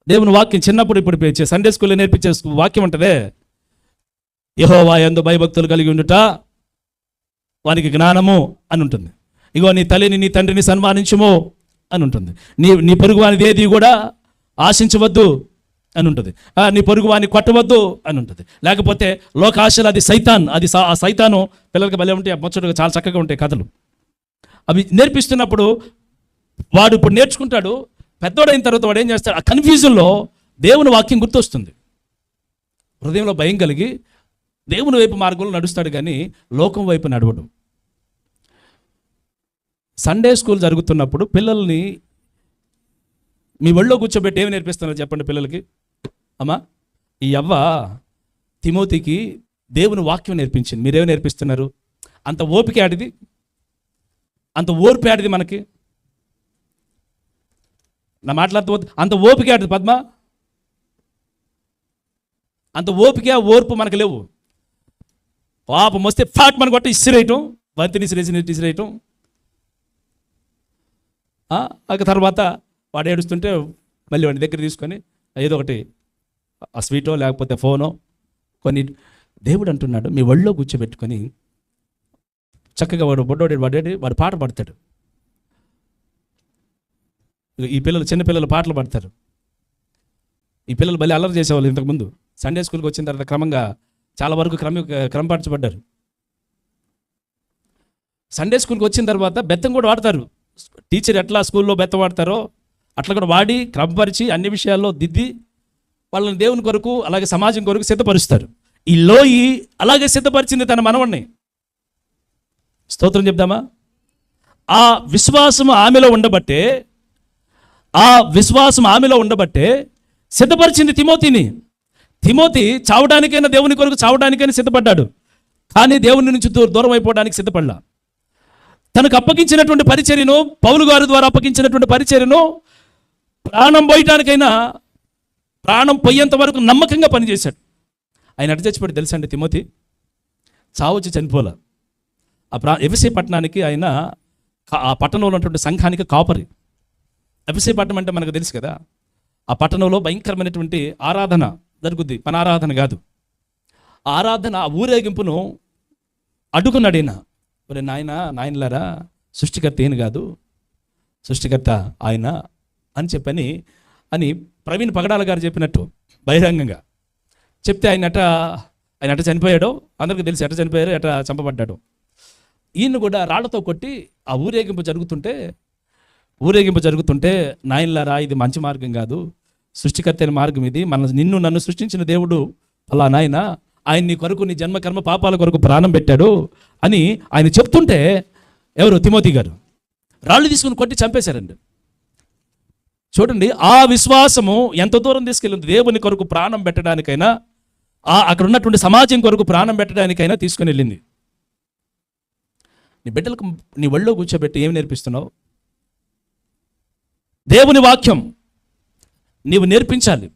దేవుని వాక్యం. చిన్నప్పుడు ఇప్పుడు సండే స్కూల్లో నేర్పించే వాక్యం ఉంటుందే, యెహోవా యందు భయభక్తులు కలిగి ఉండుట వానికి జ్ఞానము అని ఉంటుంది. ఇగో నీ తల్లిని నీ తండ్రిని సన్మానించుము అని ఉంటుంది. నీ పొరుగు వానిది ఏది కూడా ఆశించవద్దు అని ఉంటుంది. నీ పొరుగు వాని కొట్టవద్దు అని ఉంటుంది. లేకపోతే లోకాశలు అది సైతాన్, అది ఆ సైతాను పిల్లలకి భలే ఉంటాయి, ముచ్చటగా చాలా చక్కగా ఉంటాయి కథలు. అవి నేర్పిస్తున్నప్పుడు వాడు ఇప్పుడు నేర్చుకుంటాడు. పెద్దోడైన తర్వాత వాడు ఏం చేస్తాడు? ఆ కన్ఫ్యూజన్లో దేవుని వాక్యం గుర్తొస్తుంది. హృదయంలో భయం కలిగి దేవుని వైపు మార్గంలో నడుస్తాడు, కానీ లోకం వైపు నడవడు. సండే స్కూల్ జరుగుతున్నప్పుడు పిల్లల్ని మీ ఒళ్ళో కూర్చోబెట్టి ఏమి నేర్పిస్తున్నారు చెప్పండి పిల్లలకి? అమ్మా, ఈ అవ్వ తిమోతికి దేవుని వాక్యం నేర్పించింది, మీరేమి నేర్పిస్తున్నారు? అంత ఓపిక ఆడిది, అంత ఓర్పు ఆడిది మనకి. నా మాట్లాడుతూ అంత ఓపిక ఆడిది పద్మ, అంత ఓపిక ఓర్పు మనకు లేవు. పాపం వస్తే ఫాట్ మన కొట్ట ఇసిరేయటం, బంతిని ఇసిరేయటం. ఆ తర్వాత వాడు ఏడుస్తుంటే మళ్ళీ వాడి దగ్గర తీసుకొని ఏదో ఒకటి ఆ స్వీటో లేకపోతే ఫోనో కొన్ని. దేవుడు అంటున్నాడు, మీ ఒళ్ళో కూర్చోబెట్టుకొని చక్కగా వాడు పాట పాడతాడు. ఈ పిల్లలు చిన్నపిల్లలు పాటలు పాడతారు. ఈ పిల్లలు భలే అల్లరి చేసేవాళ్ళు ఇంతకుముందు. సండే స్కూల్కి వచ్చిన తర్వాత క్రమంగా చాలా వరకు క్రమపరచబడ్డారు. సండే స్కూల్కి వచ్చిన తర్వాత బెత్తం కూడా వాడతారు. టీచర్ ఎట్లా స్కూల్లో బెత్తం వాడతారో అట్లా కూడా వాడి క్రమపరిచి అన్ని విషయాల్లో దిద్ది వాళ్ళని దేవుని కొరకు అలాగే సమాజం కొరకు సిద్ధపరుస్తారు. ఈ లోయి అలాగే సిద్ధపరిచింది తన మనవణ్ణి. స్తోత్రం చెప్దామా? ఆ విశ్వాసం ఆమెలో ఉండబట్టే సిద్ధపరిచింది తిమోతిని. తిమోతి చావడానికైనా దేవుని కొరకు చావడానికైనా సిద్ధపడ్డాడు, కానీ దేవుని నుంచి దూరం అయిపోవడానికి సిద్ధపడలా. తనకు అప్పగించినటువంటి పరిచర్యను, పౌలు గారి ద్వారా అప్పగించినటువంటి పరిచర్యను ప్రాణం పోయటానికైనా ప్రాణం పోయేంత వరకు నమ్మకంగా పనిచేశాడు. ఆయన అటు చచ్చిపోయి తెలుసా అండి తిమోతి? చావచ్చి చనిపోలే. ఎఫెసీ పట్టణానికి ఆయన ఆ పట్టణంలో ఉన్నటువంటి సంఘానికి కాపరి. ఎఫెసీ పట్టణం అంటే మనకు తెలుసు కదా. ఆ పట్టణంలో భయంకరమైనటువంటి ఆరాధన జరుగుద్ది, మన ఆరాధన కాదు. ఆ ఆరాధన, ఆ ఊరేగింపును అడ్డుకున్నాడు ఈయన. మరి నాయనలారా, సృష్టికర్త ఈయన కాదు, సృష్టికర్త ఆయన అని అని ప్రవీణ్ పగడాల గారు చెప్పినట్టు బహిరంగంగా చెప్తే ఆయన అట చనిపోయాడో అందరికీ తెలిసి, ఎట చనిపోయారో ఎట చంపబడ్డాడు. ఈయన కూడా రాళ్లతో కొట్టి ఆ ఊరేగింపు జరుగుతుంటే నాయనలారా, ఇది మంచి మార్గం కాదు, సృష్టికర్త అయిన మార్గం ఇది, నన్ను సృష్టించిన దేవుడు అలా నాయన, ఆయన నీ కొరకు నీ జన్మకర్మ పాపాల కొరకు ప్రాణం పెట్టాడు అని ఆయన చెప్తుంటే ఎవరు? తిమోతి గారు. రాళ్ళు తీసుకుని కొట్టి చంపేశారండి. చూడండి, ఆ విశ్వాసము ఎంత దూరం తీసుకెళ్ళింది. దేవుని కొరకు ప్రాణం పెట్టడానికైనా, అక్కడ ఉన్నటువంటి సమాజం కొరకు ప్రాణం పెట్టడానికైనా తీసుకుని వెళ్ళింది. నీ బిడ్డలకు నీ ఒళ్ళో కూర్చోబెట్టి ఏమి నేర్పిస్తున్నావు? దేవుని వాక్యం నీవు నేర్పించాలి.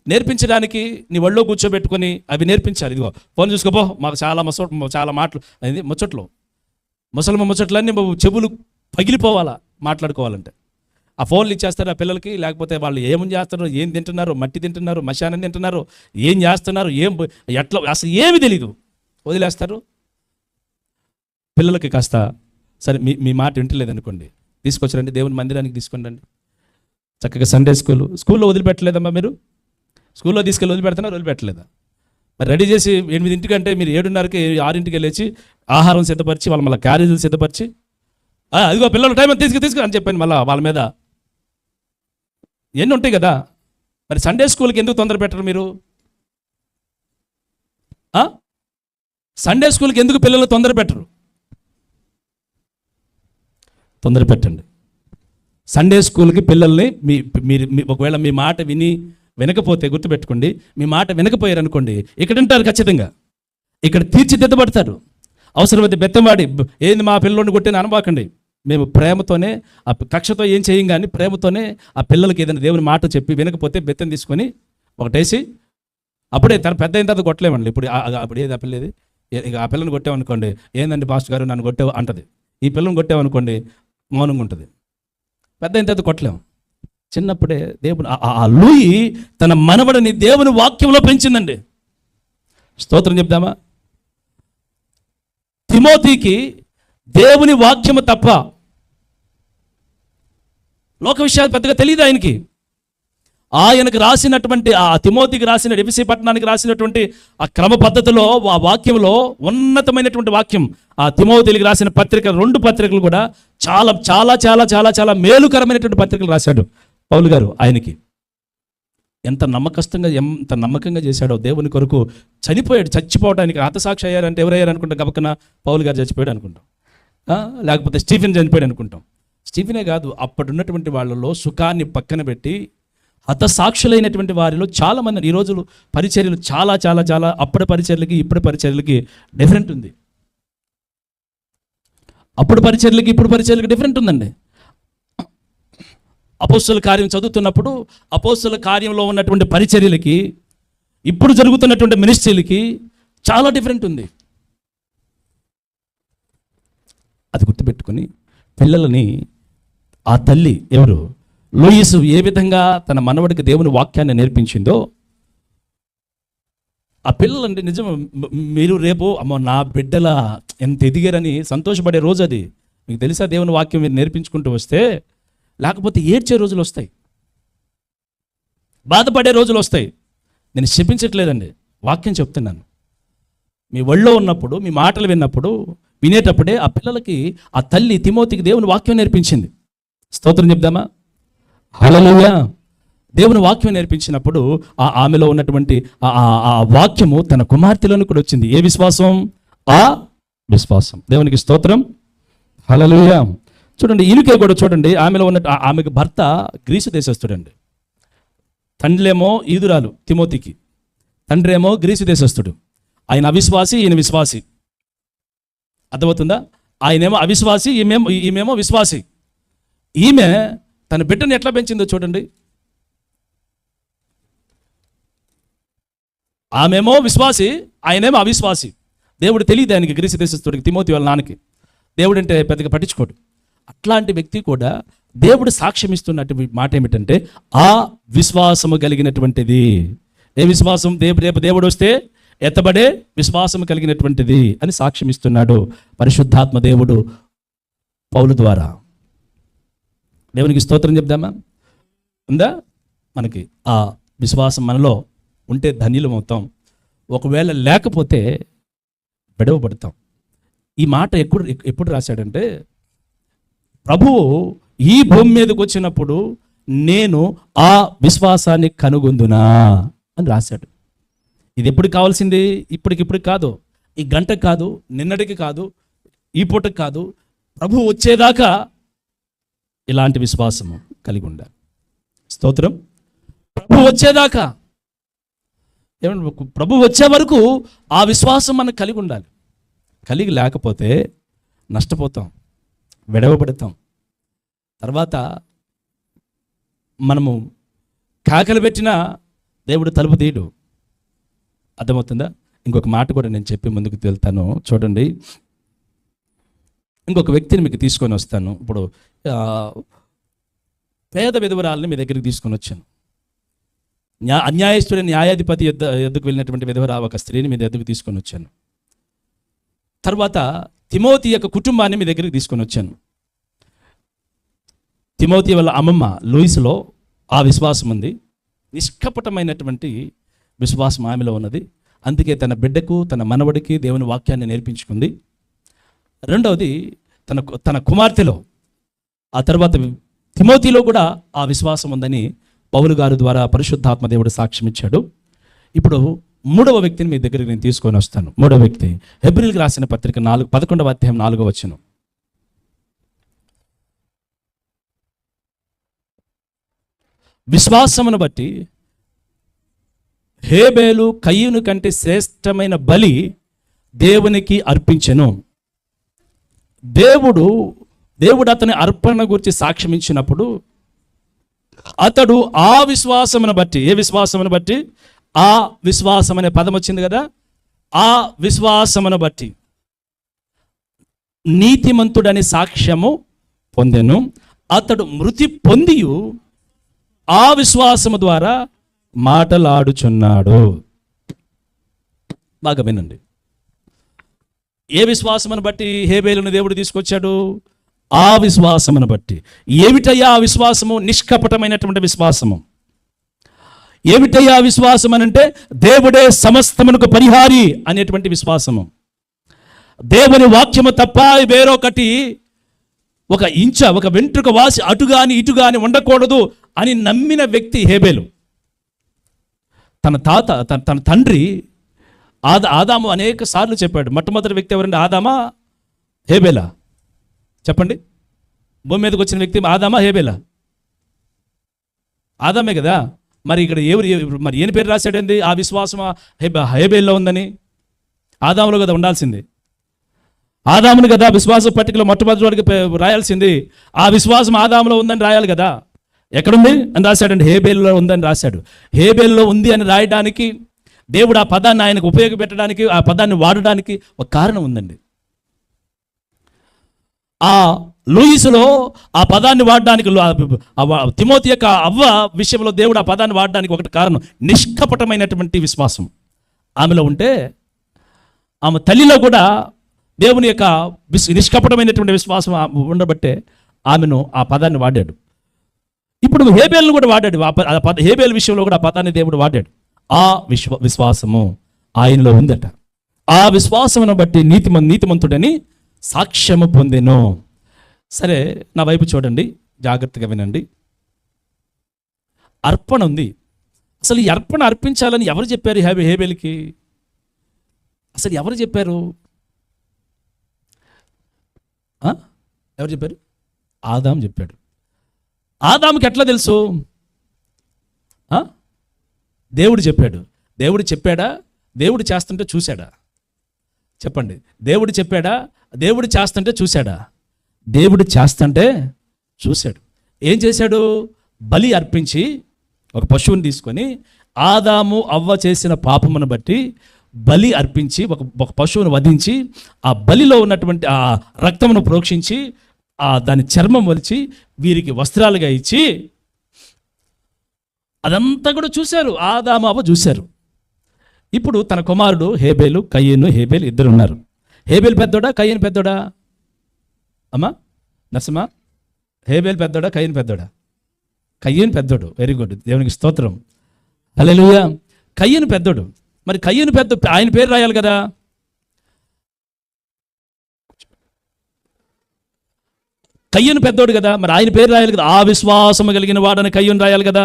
నేర్పించడానికి నీ ఒళ్ళో కూర్చోబెట్టుకొని అవి నేర్పించాలి. ఇదిగో ఫోన్ చూసుకోపో, మాకు చాలా మాటలు అది ముసలమ్మ ముచ్చట్లన్నీ చెవులు పగిలిపోవాలా మాట్లాడుకోవాలంటే. ఆ ఫోన్లు ఇచ్చేస్తారు ఆ పిల్లలకి, లేకపోతే వాళ్ళు ఏం చేస్తారో, ఏం తింటున్నారు, మట్టి తింటున్నారు, మశానం తింటున్నారు, ఏం చేస్తున్నారు, ఎట్లా అసలు ఏమి తెలీదు, వదిలేస్తారు. పిల్లలకి కాస్త సరే మీ మాట వింటలేదనుకోండి, తీసుకొచ్చారండి దేవుని మందిరానికి తీసుకొని రండి, చక్కగా సండే స్కూల్లో వదిలిపెట్టలేదమ్మా మీరు? స్కూల్లో తీసుకెళ్ళి వదిలిపెట్టలేదా? మరి రెడీ చేసి 8 మీరు 7:30కి 6కి వెళ్ళేసి ఆహారం సిద్ధపరిచి వాళ్ళు మళ్ళీ క్యారేజీలు సిద్ధపరిచి అదిగో పిల్లలు టైం తీసుకు అని చెప్పాను మళ్ళీ వాళ్ళ మీద ఎన్ని ఉంటాయి కదా. మరి సండే స్కూల్కి ఎందుకు తొందర పెట్టరు మీరు? సండే స్కూల్కి ఎందుకు పిల్లలు తొందర పెట్టరు? తొందర పెట్టండి. సండే స్కూల్కి పిల్లల్ని మీరు ఒకవేళ మీ మాట వినకపోతే గుర్తుపెట్టుకోండి, మీ మాట వినకపోయారనుకోండి, ఇక్కడ ఉంటారు ఖచ్చితంగా, ఇక్కడ తీర్చిదిద్దబడతారు. అవసరమైతే బెత్తంవాడి ఏంది మా పిల్లోని కొట్టిన అనబాకండి. మేము ప్రేమతోనే ఆ కక్షతో ఏం చేయం, కానీ ప్రేమతోనే ఆ పిల్లలకి ఏదైనా దేవుని మాట చెప్పి వినకపోతే బెత్తం తీసుకొని ఒకటేసి అప్పుడే తన పెద్ద అయిన తర్వాత కొట్టలేమండి. అప్పుడు ఏది ఆ పిల్లది, ఇక ఆ పిల్లని కొట్టామనుకోండి, ఏందండి పాస్టర్ గారు నన్ను కొట్టావు అంటది. ఈ పిల్లని కొట్టామనుకోండి మౌనంగా ఉంటుంది. పెద్ద అయిన తర్వాత కొట్టలేము. చిన్నప్పుడే దేవుని ఆ లూయి తన మనవడిని దేవుని వాక్యంలో పెంచిందండి. స్తోత్రం చెప్దామా? తిమోతికి దేవుని వాక్యము తప్ప లోక విషయాలు పెద్దగా తెలియదు ఆయనకు రాసినటువంటి ఆ తిమోతికి రాసిన ఎఫెసీ పట్టణానికి రాసినటువంటి ఆ క్రమ పద్ధతిలో ఆ వాక్యంలో ఉన్నతమైనటువంటి వాక్యం. ఆ తిమోతికి రాసిన పత్రిక 2 పత్రికలు కూడా చాలా చాలా చాలా చాలా చాలా మేలుకరమైనటువంటి పత్రికలు రాశాడు పౌలు గారు. ఆయనకి ఎంత నమ్మకంగా చేశాడో దేవుని కొరకు. చనిపోయాడు, చచ్చిపోవడానికి హతసాక్షి అయ్యారంటే ఎవరయ్యారు అనుకుంటాం? గబకన పౌలు గారు చచ్చిపోయాడు అనుకుంటాం, లేకపోతే స్టీఫెన్ చనిపోయాడు అనుకుంటాం. స్టీఫెనే కాదు, అప్పుడున్నటువంటి వాళ్ళలో సుఖాన్ని పక్కన పెట్టి హతసాక్షులైనటువంటి వారిలో చాలామంది. ఈ రోజులు పరిచర్యలు చాలా చాలా చాలా అప్పటి పరిచర్యలకి ఇప్పటి పరిచర్యలకి డిఫరెంట్ ఉంది. అప్పుడు పరిచర్యలకి ఇప్పుడు పరిచర్యలకి డిఫరెంట్ ఉందండి. అపోస్తల కార్యం చదువుతున్నప్పుడు అపోస్తల కార్యంలో ఉన్నటువంటి పరిచర్యలకి ఇప్పుడు జరుగుతున్నటువంటి మినిస్ట్రీలకి చాలా డిఫరెంట్ ఉంది. అది గుర్తుపెట్టుకొని పిల్లలని ఆ తల్లి ఎవరు లోయిసు ఏ విధంగా తన మనవడికి దేవుని వాక్యాన్ని నేర్పించిందో, ఆ పిల్లలంటే నిజం మీరు రేపు అమ్మో నా బిడ్డల ఎంత ఎదిగారని సంతోషపడే రోజు అది. మీకు తెలుసా? దేవుని వాక్యం మీరు నేర్పించుకుంటూ వస్తే, లేకపోతే ఏడ్చే రోజులు వస్తాయి, బాధపడే రోజులు వస్తాయి. నేను శపించట్లేదండి, వాక్యం చెప్తున్నాను. మీ ఒళ్ళో ఉన్నప్పుడు, మీ మాటలు వినేటప్పుడే ఆ పిల్లలకి ఆ తల్లి తిమోతికి దేవుని వాక్యం నేర్పించింది. స్తోత్రం చెప్దామా? హల్లెలూయా. దేవుని వాక్యం నేర్పించినప్పుడు ఆమెలో ఉన్నటువంటి ఆ వాక్యము తన కుమార్తెలోని కూడా వచ్చింది. ఏ విశ్వాసం? ఆ విశ్వాసం. దేవునికి స్తోత్రం. హల్లెలూయా. చూడండి, ఈయనకే కూడా చూడండి, ఆమెలో ఉన్న ఆమెకు భర్త గ్రీసు దేశస్తుడండి. తండ్రిలేమో ఈదురాలు తిమోతికి, తండ్రి ఏమో గ్రీసు దేశస్తుడు. ఆయన అవిశ్వాసి, ఈయన విశ్వాసి. అర్థమవుతుందా? ఆయనేమో అవిశ్వాసి, ఈమెమో విశ్వాసి. ఈమె తన బిడ్డను ఎట్లా పెంచిందో చూడండి. ఆమెమో విశ్వాసి, ఆయనేమో అవిశ్వాసి. దేవుడు తెలియదు ఆయనకి, గ్రీసు దేశస్తుడికి, తిమోతి వాళ్ళ నాన్నకి దేవుడు అంటే పెద్దగా పట్టించుకోడు. అట్లాంటి వ్యక్తి కూడా దేవుడు సాక్ష్యం ఇస్తున్నటువంటి మాట ఏమిటంటే ఆ విశ్వాసము కలిగినటువంటిది. ఏ విశ్వాసం? రేపు దేవుడు వస్తే ఎత్తబడే విశ్వాసము కలిగినటువంటిది అని సాక్ష్యం ఇస్తున్నాడు పరిశుద్ధాత్మ దేవుడు పౌలు ద్వారా. దేవునికి స్తోత్రం చెప్దామా? ఉందా మనకి ఆ విశ్వాసం? మనలో ఉంటే ధన్యులం అవుతాం, ఒకవేళ లేకపోతే విడవబడతాం. ఈ మాట ఎప్పుడు రాశాడంటే, ప్రభువు ఈ భూమి మీదకి వచ్చినప్పుడు నేను ఆ విశ్వాసాన్ని కనుగొందునా అని రాశాడు. ఇది ఎప్పుడు కావాల్సింది? ఇప్పటికిప్పుడు కాదు, ఈ గంటకు కాదు, నిన్నటికి కాదు, ఈ పూటకి కాదు, ప్రభు వచ్చేదాకా ఇలాంటి విశ్వాసము కలిగి ఉండాలి. స్తోత్రం. ప్రభు వచ్చేదాకా, ఏమంటే ప్రభు వచ్చే వరకు ఆ విశ్వాసం మనకు కలిగి ఉండాలి. కలిగి లేకపోతే నష్టపోతాం, విడవబడతాం. తర్వాత మనము కాకలు పెట్టినా దేవుడు తలుపు తీయడు. అర్థమవుతుందా? ఇంకొక మాట కూడా నేను చెప్పి ముందుకు వెళ్తాను. చూడండి, ఇంకొక వ్యక్తిని మీకు తీసుకొని వస్తాను. ఇప్పుడు పేద విధవరాలని మీ దగ్గరికి తీసుకొని వచ్చాను. అన్యాయస్తుడైన న్యాయాధిపతి ఎద్దుకు వెళ్ళినటువంటి విధవరా ఒక స్త్రీని మీ దగ్గరికి తీసుకొని వచ్చాను. తర్వాత తిమోతి యొక్క కుటుంబాన్ని మీ దగ్గరికి తీసుకొని వచ్చాను. తిమోతి వాళ్ళ అమ్మమ్మ లూయిస్లో ఆ విశ్వాసం ఉంది. నిష్కపటమైనటువంటి విశ్వాసం ఆమెలో ఉన్నది. అందుకే తన బిడ్డకు, తన మనవడికి దేవుని వాక్యాన్ని నేర్పించుకుంది. రెండవది తన కుమార్తెలో, ఆ తర్వాత తిమోతిలో కూడా ఆ విశ్వాసం ఉందని పౌలు గారి ద్వారా పరిశుద్ధాత్మ దేవుడు సాక్ష్యం ఇచ్చాడు. ఇప్పుడు మూడవ వ్యక్తిని మీ దగ్గరికి నేను తీసుకొని వస్తాను. మూడవ వ్యక్తి హెబ్రీయులకు రాసిన పత్రిక 11వ అధ్యాయం 4వ వచనం. విశ్వాసమును బట్టి హేబేలు కయ్యూను కంటే శ్రేష్టమైన బలి దేవునికి అర్పించెను. దేవుడు అతని అర్పణ గురించి సాక్ష్యం ఇచ్చినప్పుడు అతడు ఆ విశ్వాసమును బట్టి, ఏ విశ్వాసమును బట్టి? ఆ విశ్వాసం అనే పదం వచ్చింది కదా, ఆ విశ్వాసమును బట్టి నీతిమంతుడని సాక్ష్యము పొందెను. అతడు మృతి పొంది ఆ విశ్వాసము ద్వారా మాటలాడుచున్నాడు. బాగా వినండి. ఏ విశ్వాసమును బట్టి హేబేలును దేవుడు తీసుకొచ్చాడు? ఆ విశ్వాసమును బట్టి. ఏమిటయ్యా ఆ విశ్వాసము? నిష్కపటమైనటువంటి విశ్వాసము. ఏమిటయ్యా విశ్వాసం అనంటే దేవుడే సమస్తమునకు పరిహారి అనేటువంటి విశ్వాసము. దేవుని వాక్యము తప్ప వేరొకటి ఒక వెంట్రుక వాసి అటుగాని ఇటుగాని ఉండకూడదు అని నమ్మిన వ్యక్తి హేబేలు. తన తండ్రి ఆదాము అనేక సార్లు చెప్పాడు. మొట్టమొదటి వ్యక్తి ఎవరండి? ఆదామా హేబేలా? చెప్పండి. భూమి మీదకి వచ్చిన వ్యక్తి ఆదామా హేబేలా? ఆదామే కదా. మరి ఇక్కడ మరి ఏని పేరు రాశాడండి? ఆ విశ్వాసం హేబేల్లో ఉందని. ఆదాములో కదా ఉండాల్సింది. ఆదాముని కదా విశ్వాస పట్టికలో మొట్టమొదటికి రాయాల్సింది. ఆ విశ్వాసం ఆదాములో ఉందని రాయాలి కదా. ఎక్కడుంది అని రాశాడండి? హేబేల్లో ఉందని రాశాడు. హేబేల్లో ఉంది అని రాయడానికి దేవుడు ఆ పదాన్ని ఆయనకు ఉపయోగపెట్టడానికి, ఆ పదాన్ని వాడడానికి ఒక కారణం ఉందండి. ఆ లూయిస్లో ఆ పదాన్ని వాడడానికి, తిమోతి యొక్క అవ్వ విషయంలో దేవుడు ఆ పదాన్ని వాడడానికి ఒకటి కారణం నిష్కపటమైనటువంటి విశ్వాసం ఆమెలో ఉంటే, ఆమె తల్లిలో కూడా దేవుని యొక్క నిష్కపటమైనటువంటి విశ్వాసం ఉండబట్టే ఆమెను ఆ పదాన్ని వాడాడు. ఇప్పుడు హేబేల్ను కూడా వాడాడు. హేబేల్ విషయంలో కూడా ఆ పదాన్ని దేవుడు వాడాడు. ఆ విశ్వాసము ఆయనలో ఉందట. ఆ విశ్వాసమును బట్టి నీతిమంతుడని సాక్ష్యము పొందెను. సరే, నా వైపు చూడండి, జాగ్రత్తగా వినండి. అర్పణ ఉంది. అసలు ఈ అర్పణ అర్పించాలని ఎవరు చెప్పారు హేబేలుకి? అసలు ఎవరు చెప్పారు? ఎవరు చెప్పారు? ఆదాము చెప్పాడు. ఆదాముకి ఎట్లా తెలుసు? దేవుడు చెప్పాడు. దేవుడు చెప్పాడా? దేవుడు చేస్తుంటే చూశాడా? చెప్పండి. దేవుడు చెప్పాడా? దేవుడు చేస్తుంటే చూశాడా? దేవుడు చేస్తుంటే చూశాడు. ఏం చేశాడు? బలి అర్పించి ఒక పశువుని తీసుకొని ఆదాము అవ్వ చేసిన పాపమును బట్టి బలి అర్పించి ఒక పశువును వధించి ఆ బలిలో ఉన్నటువంటి ఆ రక్తమును ప్రోక్షించి దాని చర్మం వలిచి వీరికి వస్త్రాలుగా ఇచ్చి అదంతా కూడా చూశారు. ఆదాము అవ్వ చూశారు. ఇప్పుడు తన కుమారుడు హేబేలు, హేబేలు ఇద్దరు ఉన్నారు. హేబేలు పెద్దోడా, కయ్యను పెద్దోడా? అమ్మా నర్సమ్మా, హేబేలు పెద్దోడా, కయ్యను పెద్దోడా? కయ్యను పెద్దోడు. వెరీ గుడ్, దేవునికి స్తోత్రం. హల్లెలూయా. కయ్యను పెద్దోడు. మరి కయ్యను ఆయన పేరు రాయాలి కదా. కయ్యను పెద్దోడు కదా, మరి ఆయన పేరు రాయాలి కదా. ఆ విశ్వాసము కలిగిన వాడని కయ్యను రాయాలి కదా.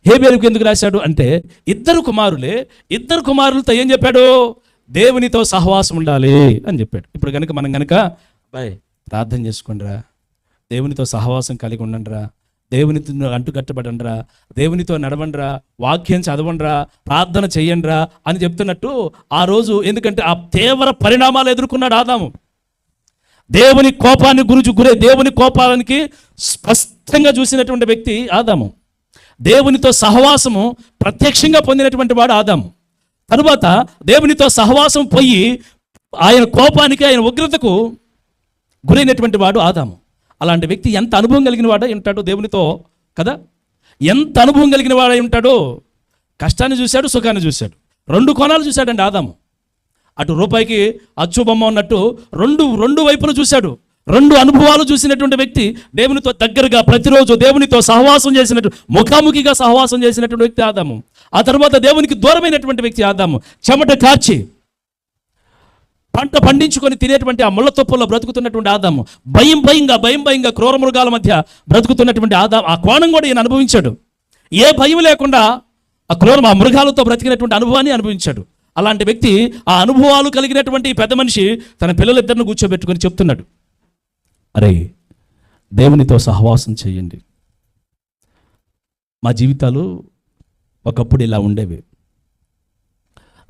హేబేలుకు ఎందుకు రాశాడు అంటే ఇద్దరు కుమారులతో ఏం చెప్పాడు? దేవునితో సహవాసం ఉండాలి అని చెప్పాడు. ఇప్పుడు మనం ప్రార్థన చేసుకోండిరా, దేవునితో సహవాసం కలిగి ఉండండిరా, దేవునితో అంటుకట్టబడండిరా, దేవునితో నడవండిరా, వాక్యం చదవండిరా, ప్రార్థన చెయ్యండిరా అని చెప్తున్నట్టు ఆ రోజు, ఎందుకంటే ఆ తీవ్ర పరిణామాలు ఎదుర్కొన్నాడు ఆదాము. దేవుని కోపాన్ని దేవుని కోపానికి స్పష్టంగా చూసినటువంటి వ్యక్తి ఆదాము. దేవునితో సహవాసము ప్రత్యక్షంగా పొందినటువంటి వాడు ఆదాము. తరువాత దేవునితో సహవాసం పోయి ఆయన కోపానికి, ఆయన ఉగ్రతకు గురైనటువంటి వాడు ఆదాము. అలాంటి వ్యక్తి ఎంత అనుభవం కలిగిన వాడై ఉంటాడో దేవునితో, కదా, ఎంత అనుభవం కలిగిన వాడై ఉంటాడో. కష్టాన్ని చూశాడు, సుఖాన్ని చూశాడు, రెండు కోణాలు చూశాడండి ఆదాము. అటు రూపాయికి అచ్చు బొమ్మ ఉన్నట్టు రెండు వైపులు చూశాడు. రెండు అనుభవాలు చూసినటువంటి వ్యక్తి, దేవునితో దగ్గరగా ప్రతిరోజు దేవునితో సహవాసం చేసినట్టు, ముఖాముఖిగా సహవాసం చేసినటువంటి వ్యక్తి ఆదాము. ఆ తర్వాత దేవునికి దూరమైనటువంటి వ్యక్తి ఆదాము. చెమట కార్చి పంట పండించుకొని తినేటువంటి ఆ ముళ్ళ తొప్పల్లో బ్రతుకుతున్నటువంటి ఆదాము. భయం భయంగా క్రూర మృగాల మధ్య బ్రతుకుతున్నటువంటి ఆదాము. ఆ కోణం కూడా ఈయన అనుభవించాడు. ఏ భయం లేకుండా ఆ మృగాలతో బ్రతికినటువంటి అనుభవాన్ని అనుభవించాడు. అలాంటి వ్యక్తి, ఆ అనుభవాలు కలిగినటువంటి పెద్ద మనిషి తన పిల్లలిద్దరిని కూర్చోబెట్టుకొని చెప్తున్నాడు, అరే దేవునితో సహవాసం చేయండి. మా జీవితాలు ఒకప్పుడు ఇలా ఉండేవి,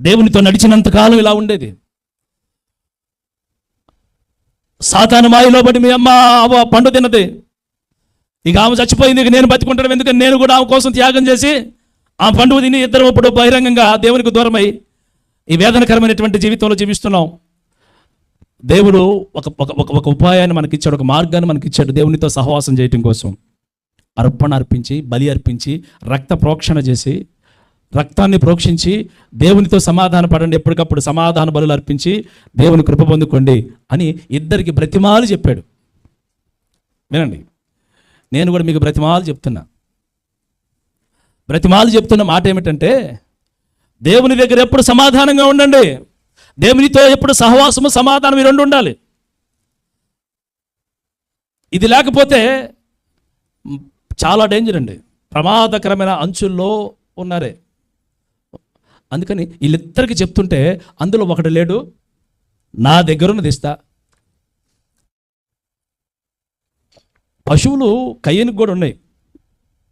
దేవునితో నడిచినంతకాలం ఇలా ఉండేది. సాతాను మాయలో పడి మీ అమ్మ పండు తిన్నది, ఇక ఆమె చచ్చిపోయింది, ఇక నేను బతికుంటాను ఎందుకని నేను కూడా ఆమె కోసం త్యాగం చేసి ఆ పండుగ తిని ఇద్దరు ఇప్పుడు బహిరంగంగా దేవునికి దూరమై ఈ వేదనకరమైనటువంటి జీవితంలో జీవిస్తున్నాం. దేవుడు ఒక ఉపాయాన్ని మనకిచ్చాడు, ఒక మార్గాన్ని మనకిచ్చాడు దేవునితో సహవాసం చేయటం కోసం. అర్పణ అర్పించి, బలి అర్పించి, రక్త ప్రోక్షణ చేసి, రక్తాన్ని ప్రోక్షించి దేవునితో సమాధాన పడండి, ఎప్పటికప్పుడు సమాధాన బలులు అర్పించి దేవుని కృప పొందుకోండి అని ఇద్దరికి బ్రతిమాలు చెప్పాడు. వినండి, నేను కూడా మీకు బ్రతిమాలు చెప్తున్న మాట ఏమిటంటే, దేవుని దగ్గర ఎప్పుడు సమాధానంగా ఉండండి, దేవునితో ఎప్పుడు సహవాసము సమాధానం ఈ రెండు ఉండాలి. ఇది లేకపోతే చాలా డేంజర్ అండి, ప్రమాదకరమైన అంచుల్లో ఉన్నారే. అందుకని వీళ్ళిద్దరికి చెప్తుంటే అందులో ఒకడు లేడు, నా దగ్గరున్నది ఇస్తా. పశువులు కయ్యనికి కూడా ఉన్నాయి.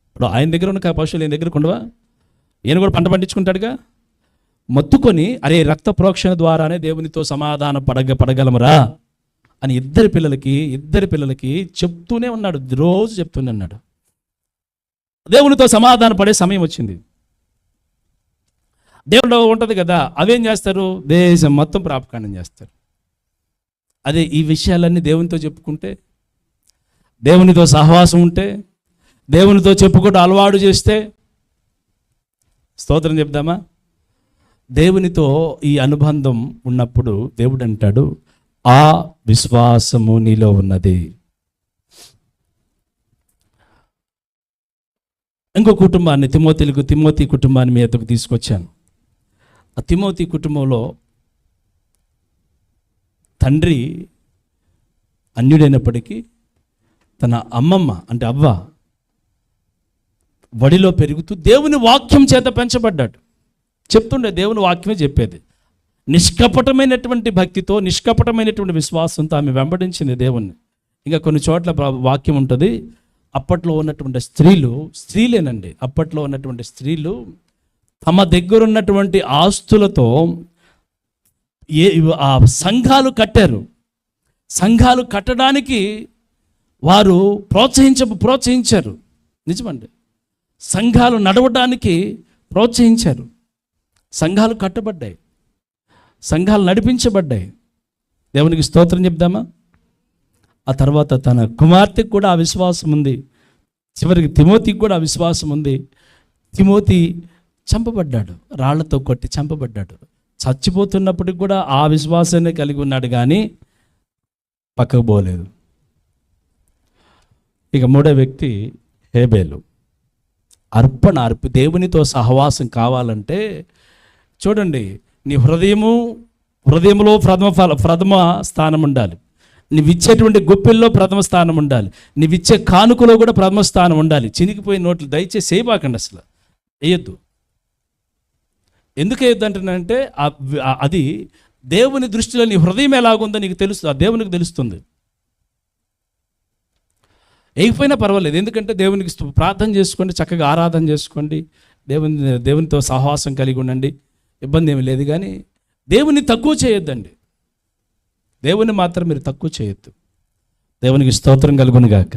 ఇప్పుడు ఆయన దగ్గర ఉన్న పశువులు ఈయన దగ్గరకు ఉండవా? ఈయన కూడా పంట పండించుకుంటాడుగా. మొత్తుకొని అరే రక్త ప్రోక్షణ ద్వారానే దేవునితో సమాధాన పడగలమరా అని ఇద్దరి పిల్లలకి చెప్తూనే ఉన్నాడు, రోజు చెప్తూనే ఉన్నాడు. దేవునితో సమాధాన పడే సమయం వచ్చింది. దేవుడు ఉంటుంది కదా, అవేం చేస్తారు, దేశం మొత్తం ప్రాపకాండం చేస్తారు. అదే ఈ విషయాలన్నీ దేవునితో చెప్పుకుంటే, దేవునితో సహవాసం ఉంటే, దేవునితో చెప్పుకుంటూ అలవాటు చేస్తే, స్తోత్రం చెప్దామా? దేవునితో ఈ అనుబంధం ఉన్నప్పుడు దేవుడు అంటాడు, ఆ విశ్వాసము నీలో ఉన్నది. ఇంకో కుటుంబాన్ని, తిమోతి కుటుంబాన్ని మీ ఎద్దకు తీసుకొచ్చాను. ఆ తిమోతి కుటుంబంలో తండ్రి అన్యుడైనప్పటికీ తన అమ్మమ్మ అంటే అవ్వ వడిలో పెరుగుతూ దేవుని వాక్యం చేత పెంచబడ్డాడు. చెప్తుండే దేవుని వాక్యమే చెప్పేది. నిష్కపటమైనటువంటి భక్తితో, నిష్కపటమైనటువంటి విశ్వాసంతో ఆమె వెంబడించింది దేవుణ్ణి. ఇంకా కొన్ని చోట్ల వాక్యం ఉంటుంది, అప్పట్లో ఉన్నటువంటి స్త్రీలేనండి, అప్పట్లో ఉన్నటువంటి స్త్రీలు తమ దగ్గర ఉన్నటువంటి ఆస్తులతో ఆ సంఘాలు కట్టారు. సంఘాలు కట్టడానికి వారు ప్రోత్సహించారు. నిజమండి, సంఘాలు నడవడానికి ప్రోత్సహించారు. సంఘాలు కట్టబడ్డాయి, సంఘాలు నడిపించబడ్డాయి. దేవునికి స్తోత్రం చెప్దామా? ఆ తర్వాత తన కుమార్తెకు కూడా ఆ విశ్వాసం ఉంది. చివరికి తిమోతికి కూడా ఆ విశ్వాసం ఉంది. తిమోతి చంపబడ్డాడు, రాళ్లతో కొట్టి చంపబడ్డాడు. చచ్చిపోతున్నప్పటికి కూడా ఆ విశ్వాసాన్ని కలిగి ఉన్నాడు, కానీ పక్కకు పోలేదు. ఇక మూడో వ్యక్తి హేబేలు. దేవునితో సహవాసం కావాలంటే చూడండి, నీ హృదయంలో ప్రథమ స్థానం ఉండాలి. నీవిచ్చేటువంటి గుప్పిల్లో ప్రథమ స్థానం ఉండాలి. నీవిచ్చే కానుకలో కూడా ప్రథమ స్థానం ఉండాలి. చినిగిపోయిన నోట్లు దయచేసి చేయబాకండి, అసలు వేయొద్దు. ఎందుకు వేయొద్దు అంటున్నానంటే, అది దేవుని దృష్టిలో నీ హృదయం ఎలాగుందో నీకు తెలుస్తుంది, ఆ దేవునికి తెలుస్తుంది. వేయకపోయినా పర్వాలేదు, ఎందుకంటే దేవునికి ప్రార్థన చేసుకోండి, చక్కగా ఆరాధన చేసుకోండి, దేవునితో సహవాసం కలిగి ఉండండి, ఇబ్బంది ఏమి లేదు. కానీ దేవుని తక్కువ చేయొద్దండి, దేవుని మాత్రం మీరు తక్కువ చేయొద్దు. దేవునికి స్తోత్రం కలుగును గాక.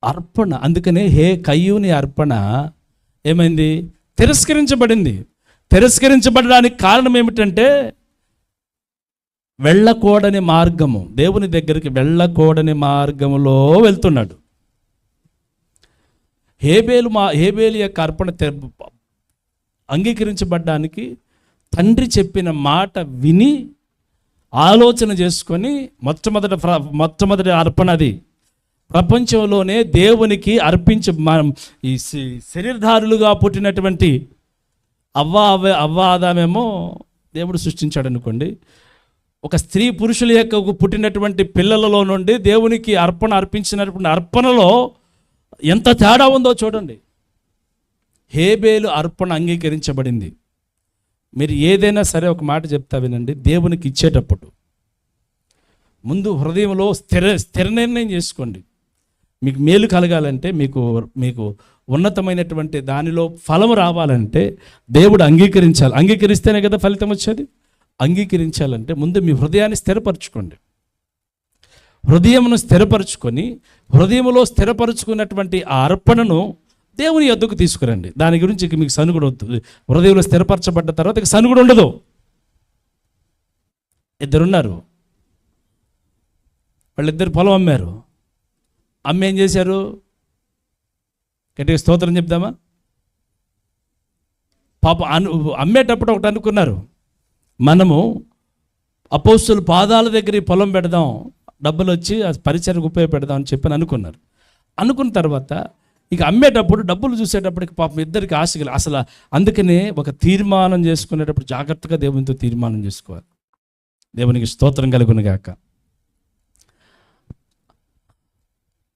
అర్పణ, అందుకనే కయ్యూని అర్పణ ఏమైంది? తిరస్కరించబడింది. తిరస్కరించబడడానికి కారణం ఏమిటంటే వెళ్ళకూడని మార్గము, దేవుని దగ్గరికి వెళ్ళకూడని మార్గములో వెళ్తున్నాడు. హేబేలు యొక్క అర్పణ అంగీకరించబడ్డానికి తండ్రి చెప్పిన మాట విని ఆలోచన చేసుకొని మొట్టమొదటి అర్పణ అది. ప్రపంచంలోనే దేవునికి ఈ శరీరధారులుగా పుట్టినటువంటి అవ్వ ఆదామేమో దేవుడు సృష్టించాడు అనుకోండి. ఒక స్త్రీ పురుషుల యొక్క పుట్టినటువంటి పిల్లలలో నుండి దేవునికి అర్పించినటువంటి అర్పణలో ఎంత తేడా ఉందో చూడండి. హేబేలు అర్పణ అంగీకరించబడింది. మీరు ఏదైనా సరే ఒక మాట చెప్తా వినండి, దేవునికి ఇచ్చేటప్పుడు ముందు హృదయంలో స్థిర నిర్ణయం చేసుకోండి. మీకు మేలు కలగాలంటే, మీకు ఉన్నతమైనటువంటి దానిలో ఫలం రావాలంటే దేవుడు అంగీకరిస్తేనే కదా ఫలితం వచ్చేది. అంగీకరించాలంటే ముందు మీ హృదయాన్ని స్థిరపరచుకోండి. హృదయమును స్థిరపరచుకొని హృదయంలో స్థిరపరచుకున్నటువంటి ఆ అర్పణను దేవుని యొద్దకు తీసుకురండి. దాని గురించి మీకు సనుగుడు వద్దు. హృదయంలో స్థిరపరచబడ్డ తర్వాత ఇక సనుగుడు ఉండదు. ఇద్దరున్నారు, వాళ్ళిద్దరు పొలం అమ్మారు. ఏం చేశారు? గట్టిగా స్తోత్రం చెప్దామా? పాప అమ్మేటప్పుడు ఒకటి అనుకున్నారు, మనము అపోస్తుల పాదాల దగ్గర ఈ పొలం పెడదాం, డబ్బులు వచ్చి ఆ పరిచయకు ఉపయోగపెడదాం అని చెప్పి అనుకున్నారు. అనుకున్న తర్వాత ఇక అమ్మేటప్పుడు డబ్బులు చూసేటప్పటికి పాపం ఇద్దరికి ఆశ అసలు. అందుకనే ఒక తీర్మానం చేసుకునేటప్పుడు జాగ్రత్తగా దేవునితో తీర్మానం చేసుకోవాలి. దేవునికి స్తోత్రం కలుగును గాక.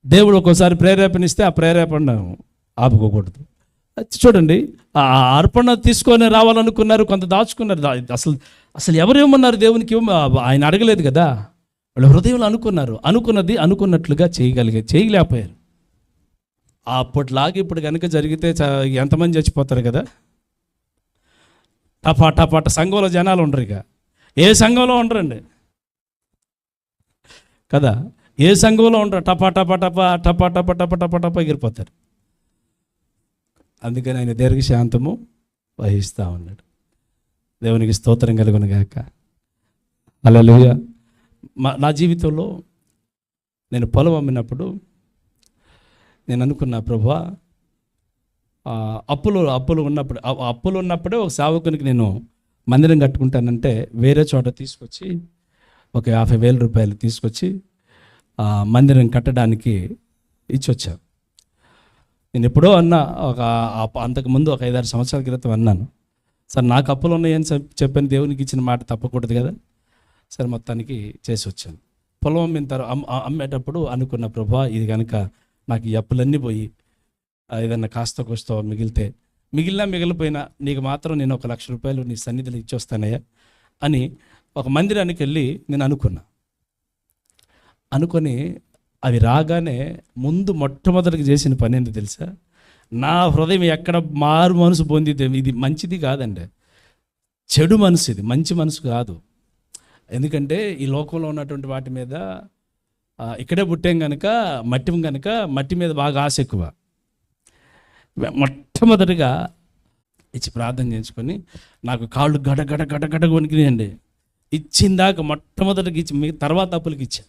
దేవుడు ఒక్కోసారి ప్రేరేపణిస్తే ఆ ప్రేరేపణ ఆపుకోకూడదు. చూడండి, ఆ అర్పణ తీసుకొని రావాలనుకున్నారు, కొంత దాచుకున్నారు. అసలు ఎవరేమన్నారు? దేవునికి ఆయన అడగలేదు కదా, వాళ్ళు హృదయంలో అనుకున్నది అనుకున్నట్లుగా చేయలేకపోయారు. అప్పట్లాగా ఇప్పుడు కనుక జరిగితే ఎంతమంది చచ్చిపోతారు కదా. టపాట సంఘంలో జనాలు ఉండరు. ఇక ఏ సంఘంలో ఉండరండి కదా, ఏ సంఘంలో ఉండరు. టపా ఎగిరిపోతారు. అందుకని ఆయన దీర్ఘశాంతము వహిస్తూ ఉన్నాడు. దేవునికి స్తోత్రం కలుగును గాక. హల్లెలూయా. నా జీవితంలో నేను పొలం అమ్మినప్పుడు నేను అనుకున్నా, ప్రభువా, అప్పులు ఉన్నప్పుడే ఒక సేవకునికి నేను మందిరం కట్టుకుంటానంటే వేరే చోట తీసుకొచ్చి ఒక 50,000 రూపాయలు తీసుకొచ్చి మందిరం కట్టడానికి ఇచ్చొచ్చాను. నేను ఎప్పుడో అన్నా, అంతకుముందు ఒక 5-6 సంవత్సరాల క్రితం అన్నాను, సార్ నాకు అప్పులు ఉన్నాయని చెప్పని దేవునికి ఇచ్చిన మాట తప్పకూడదు కదా. సరే మొత్తానికి చేసి వచ్చాను. పొలం అమ్మేటప్పుడు అనుకున్న, ప్రభువా, ఇది కనుక నాకు ఈ అప్పులన్నీ పోయి ఏదన్నా కాస్త కోస్తో మిగిలిపోయినా నీకు మాత్రం నేను 1,00,000 రూపాయలు నీ సన్నిధిలో ఇచ్చొస్తానయ్యా అని ఒక మందిరానికి వెళ్ళి నేను అనుకొని అవి రాగానే ముందు మొట్టమొదటికి చేసిన పని ఏంటి తెలుసా? నా హృదయం ఎక్కడ మారు మనసు పొందితే, ఇది మంచిది కాదండి, చెడు మనసు, ఇది మంచి మనసు కాదు. ఎందుకంటే ఈ లోకంలో ఉన్నటువంటి వాటి మీద ఇక్కడే పుట్టాం కనుక మట్టి మీద బాగా ఆశ ఎక్కువ. మొట్టమొదటిగా ఇచ్చి ప్రార్థన చేసుకొని నాకు కాళ్ళు గడ వణికినాయండి. ఇచ్చిందాక మొట్టమొదటికి ఇచ్చి తర్వాత అప్పులకి ఇచ్చా.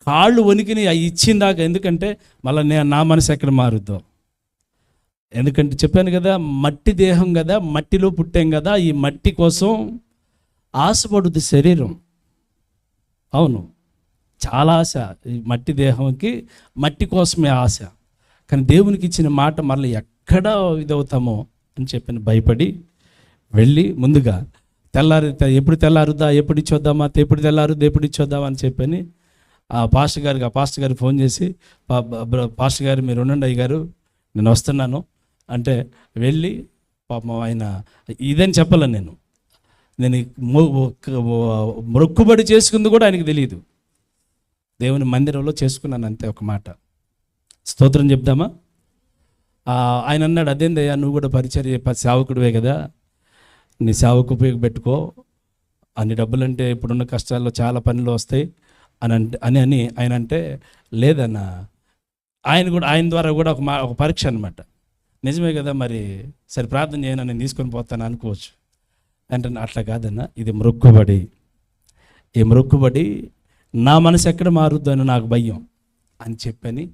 కాళ్ళు వణికిని అవి ఇచ్చిందాక. ఎందుకంటే మళ్ళీ నా మనసు ఎక్కడ మారుద్దాం. ఎందుకంటే చెప్పాను కదా, మట్టి దేహం కదా, మట్టిలో పుట్టాం కదా, ఈ మట్టి కోసం ఆశపడుద్ది శరీరం. అవును, చాలా ఆశ. ఈ మట్టి దేహంకి మట్టి కోసమే ఆశ. కానీ దేవునికి ఇచ్చిన మాట మళ్ళీ ఎక్కడ ఇదవుతామో అని చెప్పి భయపడి వెళ్ళి ముందుగా ఎప్పుడు తెల్లారుద్దా, ఎప్పుడు ఇచ్చొద్దామా అని చెప్పని ఆ పాస్టర్ గారికి ఫోన్ చేసి, పాస్టర్ గారు మీరు ఉండండి అయ్యగారు, నేను వస్తున్నాను అంటే వెళ్ళి పాపం ఆయన ఇదని చెప్పాలని నేను మొక్కుబడి చేసుకుంది కూడా ఆయనకు తెలియదు. దేవుని మందిరంలో చేసుకున్నాను అంతే, ఒక మాట. స్తోత్రం చెప్దామా? ఆయన అన్నాడు, అదేందయ్యా నువ్వు కూడా పరిచర్య సేవకుడివే కదా, నీ సేవకు ఉపయోగపెట్టుకో, అన్ని డబ్బులంటే ఇప్పుడున్న కష్టాల్లో చాలా పనులు వస్తాయి అని ఆయన అంటే, లేదన్న ఆయన ద్వారా కూడా ఒక పరీక్ష అనమాట. నిజమే కదా, మరి సరే ప్రార్థన చేయను, నేను తీసుకొని పోతాను అనుకోవచ్చు అంటే, అట్లా కాదన్న, ఇది మొక్కుబడి. ఈ మొక్కుబడి నా మనసు ఎక్కడ మారుద్దు అని నాకు భయం అని చెప్పని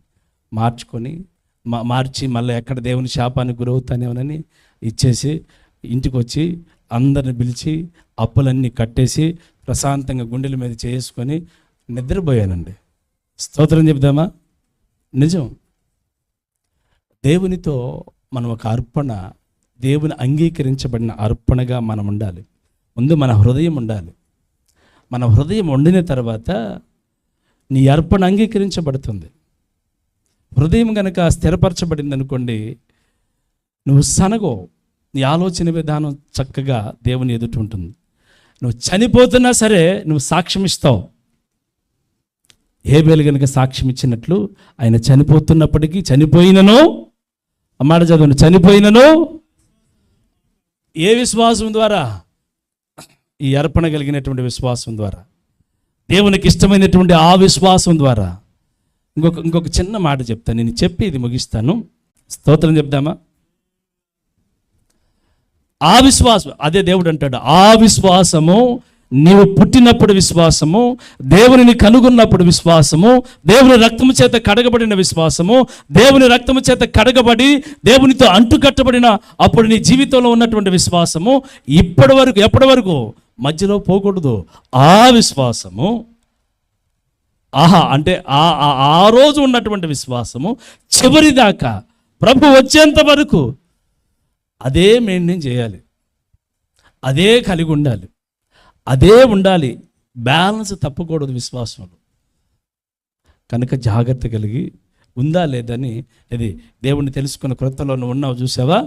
మార్చి మళ్ళీ ఎక్కడ దేవుని శాపానికి గురవుతానేమోనని ఇచ్చేసి ఇంటికి వచ్చి అందరిని పిలిచి అప్పులన్నీ కట్టేసి ప్రశాంతంగా గుండెల మీద చేసుకొని నిద్రపోయానండి. స్తోత్రం చెప్దామా? నిజం. దేవునితో మనం ఒక అర్పణ, దేవుని అంగీకరించబడిన అర్పణగా మనం ఉండాలి. ముందు మన హృదయం ఉండాలి. మన హృదయం వండిన తర్వాత నీ అర్పణ అంగీకరించబడుతుంది. హృదయం కనుక స్థిరపరచబడింది అనుకోండి, నువ్వు సనగో, నీ ఆలోచన విధానం చక్కగా దేవుని ఎదుట ఉంటుంది. నువ్వు చనిపోతున్నా సరే నువ్వు సాక్ష్యం ఇస్తావు. హేబేలు కనుక సాక్ష్యం ఇచ్చినట్లు ఆయన చనిపోతున్నప్పటికీ, చనిపోయినను, అమ్మాట చదవండి, చనిపోయినను ఏ విశ్వాసం ద్వారా? ఈ అర్పణ కలిగినటువంటి విశ్వాసం ద్వారా, దేవునికి ఇష్టమైనటువంటి ఆ విశ్వాసం ద్వారా. ఇంకొక చిన్న మాట చెప్తాను, నేను చెప్పి ఇది ముగిస్తాను. స్తోత్రం చెప్దామా? ఆ విశ్వాసం, అదే దేవుడు అంటాడు, ఆ విశ్వాసము నీవు పుట్టినప్పుడు విశ్వాసము, దేవునిని కనుగొన్నప్పుడు విశ్వాసము, దేవుని రక్తము చేత కడగబడిన విశ్వాసము, దేవుని రక్తము చేత కడగబడి దేవునితో అంటుకట్టబడిన అప్పుడు నీ జీవితంలో ఉన్నటువంటి విశ్వాసము ఎప్పటి వరకు మధ్యలో పోకూడదు. ఆ విశ్వాసము అంటే ఆ రోజు ఉన్నటువంటి విశ్వాసము చివరిదాకా ప్రభు వచ్చేంత వరకు అదే మెయింటైన్ చేయాలి, అదే కలిగి ఉండాలి, అదే ఉండాలి. బ్యాలెన్స్ తప్పకూడదు విశ్వాసంలో. కనుక జాగ్రత్త కలిగి ఉందా లేదని, ఇది దేవుణ్ణి తెలుసుకున్న క్రొత్తలో నువ్వు ఉన్నావు చూసావా?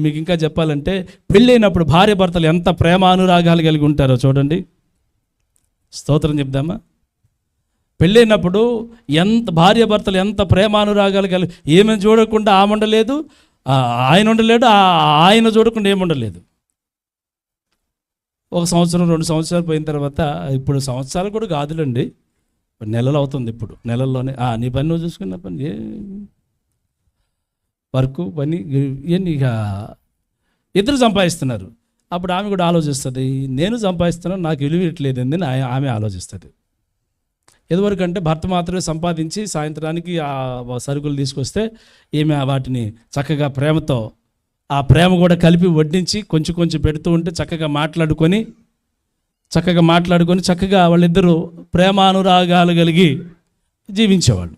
మీకు ఇంకా చెప్పాలంటే, పెళ్ళైనప్పుడు భార్య భర్తలు ఎంత ప్రేమ అనురాగాలు కలిగి ఉంటారో చూడండి. స్తోత్రం చెప్దామా? పెళ్ళైనప్పుడు భార్య భర్తలు ఎంత ప్రేమానురాగాలు కలిగి, ఏమేమి చూడకుండా ఆమె ఉండలేదు, ఆయన ఉండలేడు, ఆయన చూడకుండా ఏముండలేదు. ఒక సంవత్సరం 2 సంవత్సరాలు పోయిన తర్వాత, ఇప్పుడు సంవత్సరాలు కూడా కాదులండి, నెలలు అవుతుంది. ఇప్పుడు నెలల్లోనే నీ పని నువ్వు చూసుకున్న పని, వర్క్ పని ఇవన్నీ ఇక ఇద్దరు సంపాదిస్తున్నారు. అప్పుడు ఆమె కూడా ఆలోచిస్తుంది, నేను సంపాదిస్తున్నాను, నాకు విలువట్లేదు అని ఆమె ఆలోచిస్తుంది. ఎదువరకు అంటే భర్త మాత్రమే సంపాదించి సాయంత్రానికి ఆ సరుకులు తీసుకొస్తే ఈమె వాటిని చక్కగా ప్రేమతో, ఆ ప్రేమ కూడా కలిపి వడ్డించి కొంచెం కొంచెం పెడుతూ ఉంటే చక్కగా మాట్లాడుకొని చక్కగా వాళ్ళిద్దరూ ప్రేమానురాగాలు కలిగి జీవించేవాళ్ళు.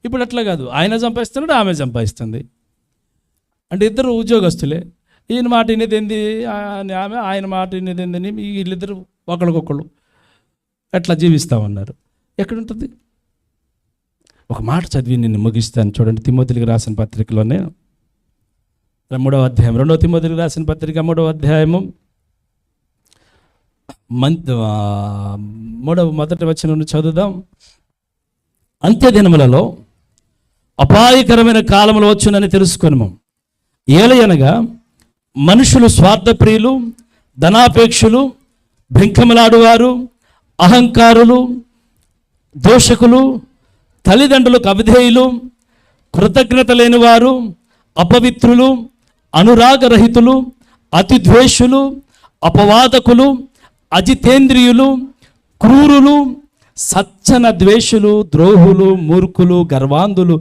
ఇప్పుడు అట్లా కాదు, ఆయన సంపాదిస్తున్నాడు, ఆమె సంపాదిస్తుంది. అంటే ఇద్దరు ఉద్యోగస్తులే, ఈయన మాట వినేదేంది ఆమె, ఆయన మాట వినేదేందని వీళ్ళిద్దరు ఒకళ్ళకొకళ్ళు ఎట్లా జీవిస్తూ ఉన్నారు. ఎక్కడుంటుంది? ఒక మాట చదివి నేను ముగిస్తాను చూడండి. తిమోతికి రాసిన పత్రికలోనే 3వ అధ్యాయం, 2వ తిమోతికి రాసిన పత్రిక 3వ అధ్యాయము మొదటి వచనం నుండి చదువుదాం. అంత్యదినములలో అపాయకరమైన కాలములు వచ్చునని తెలుసుకొనుము. ఏలయనగా మనుషులు స్వార్థప్రియులు, ధనాపేక్షులు, బెంకములాడువారు, అహంకారులు, దోషకులు, తల్లిదండ్రులకు అవిధేయులు, కృతజ్ఞత లేనివారు, అపవిత్రులు, అనురాగరహితులు, అతిద్వేషులు, అపవాదకులు, అజితేంద్రియులు, క్రూరులు, సచ్చన ద్వేషులు, ద్రోహులు, మూర్ఖులు, గర్వాంధులు,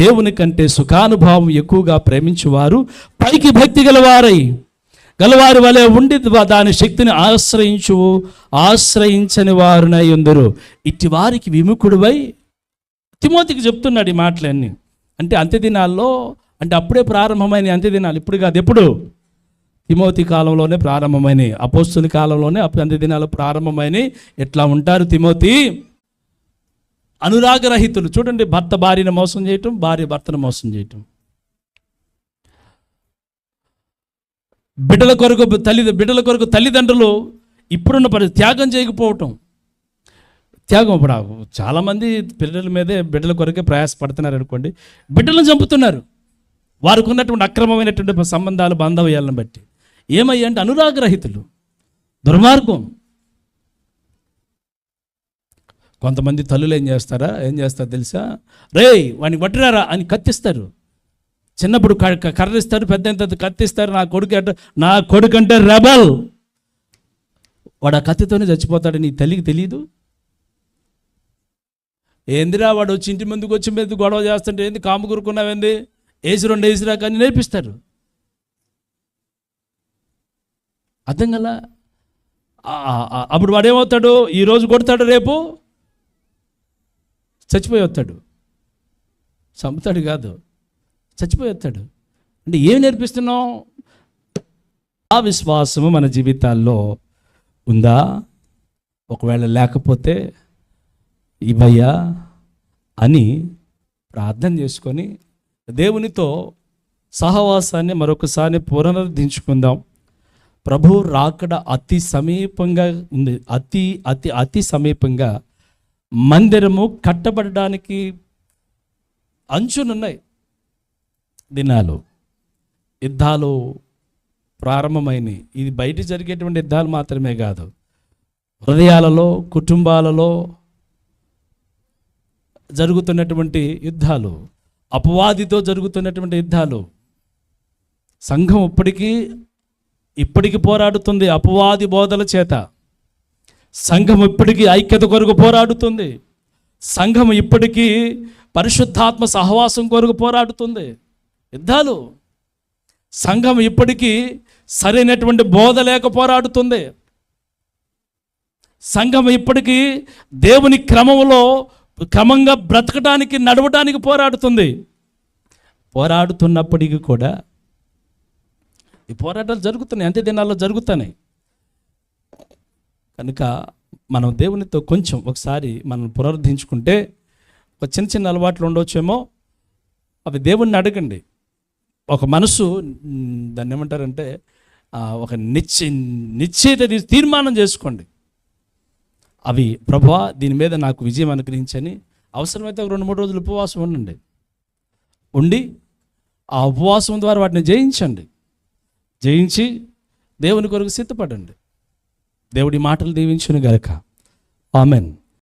దేవుని కంటే సుఖానుభావం ఎక్కువగా ప్రేమించువారు, పైకి భక్తి గలవారి వలె ఉండి దాని శక్తిని ఆశ్రయించని వారునై ఉందరు. ఇట్టి వారికి విముఖుడువై, తిమోతికి చెప్తున్నాడు ఈ మాటలన్నీ. అంటే అంత్యదినాల్లో, అంటే అప్పుడే ప్రారంభమైన అంత్యదినాలు, ఇప్పుడు కాదు, ఎప్పుడు? తిమోతి కాలంలోనే ప్రారంభమైనవి, అపోస్తుల కాలంలోనే అంత్యదినాలు ప్రారంభమైనవి. ఎట్లా ఉంటారు తిమోతి? అనురాగరహితులు. చూడండి, భర్త భార్యను మోసం చేయటం, భార్య భర్తను మోసం చేయటం, బిడ్డల కొరకు తల్లిదండ్రులు ఇప్పుడున్న త్యాగం చేయకపోవటం, త్యాగం. ఇప్పుడు చాలామంది పిల్లల మీదే బిడ్డల కొరకే ప్రయాసపడుతున్నారు అనుకోండి, బిడ్డలను చంపుతున్నారు వారికి ఉన్నటువంటి అక్రమమైనటువంటి సంబంధాలు బాంధవ్యాలను బట్టి. ఏమయ్యా అంటే అనురాగరహితులు, దుర్మార్గం. కొంతమంది తల్లులు ఏం చేస్తారు తెలుసా? రేయ్ వాడిని పట్టురారా అని కత్తిస్తారు. చిన్నప్పుడు కర్రిస్తారు, పెద్ద కత్తిస్తారు. నా కొడుకు అంటే రెబల్, వాడు ఆ కత్తితోనే చచ్చిపోతాడు. నీ తల్లికి తెలియదు? ఏందిరా వాడు వచ్చి ఇంటి ముందుకు వచ్చి మీద గొడవ చేస్తుంటే ఏంది కాము కూరుకున్నావేంది, ఏసి 2 ఏసిరా కానీ నేర్పిస్తారు. అర్థం కదా? అప్పుడు వాడేమవుతాడు? ఈరోజు కొడతాడు, రేపు చచ్చిపోయి వస్తాడు. చంపుతాడు కాదు, చచ్చిపోయి వస్తాడు. అంటే ఏం నేర్పిస్తున్నాం? ఆ విశ్వాసము మన జీవితాల్లో ఉందా? ఒకవేళ లేకపోతే ఇవయ్యా అని ప్రార్థన చేసుకొని దేవునితో సహవాసాన్ని మరొకసారి పునరుద్ధరించుకుందాం. ప్రభు రాకడ అతి సమీపంగా ఉంది. అతి అతి అతి సమీపంగా. మందిరము కట్టబడడానికి అంచునున్నాయి దినాలు. యుద్ధాలు ప్రారంభమైనవి. ఇది బయట జరిగేటువంటి యుద్ధాలు మాత్రమే కాదు, హృదయాలలో, కుటుంబాలలో జరుగుతున్నటువంటి యుద్ధాలు, అపవాదితో జరుగుతున్నటువంటి యుద్ధాలు. సంఘం ఇప్పటికీ పోరాడుతుంది అపవాది బోధల చేత. సంఘం ఇప్పటికీ ఐక్యత కొరకు పోరాడుతుంది. సంఘం ఇప్పటికీ పరిశుద్ధాత్మ సహవాసం కొరకు పోరాడుతుంది. యుద్ధాలు. సంఘం ఇప్పటికీ సరైనటువంటి బోధ లేక పోరాడుతుంది. సంఘం ఇప్పటికీ దేవుని క్రమంగా బ్రతకడానికి, నడవడానికి పోరాడుతుంది. పోరాడుతున్నప్పటికీ కూడా ఈ పోరాటాలు జరుగుతున్నాయి, అంత్య దినాల్లో జరుగుతున్నాయి. కనుక మనం దేవునితో కొంచెం ఒకసారి మనం పునరుద్ధరించుకుంటే ఒక చిన్న అలవాట్లు ఉండవచ్చేమో, అవి దేవుణ్ణి అడగండి. ఒక మనసు, దాన్ని ఏమంటారంటే ఒక నిశ్చయిత తీర్మానం చేసుకోండి. అవి ప్రభువా దీని మీద నాకు విజయం అనుగ్రహించని. అవసరమైతే ఒక 2-3 రోజులు ఉపవాసం ఉండి ఆ ఉపవాసం ద్వారా వాటిని జయించి దేవుని కొరకు సిద్ధపడండి. దేవుడి మాటలు దీవించును గాక. ఆమెన్.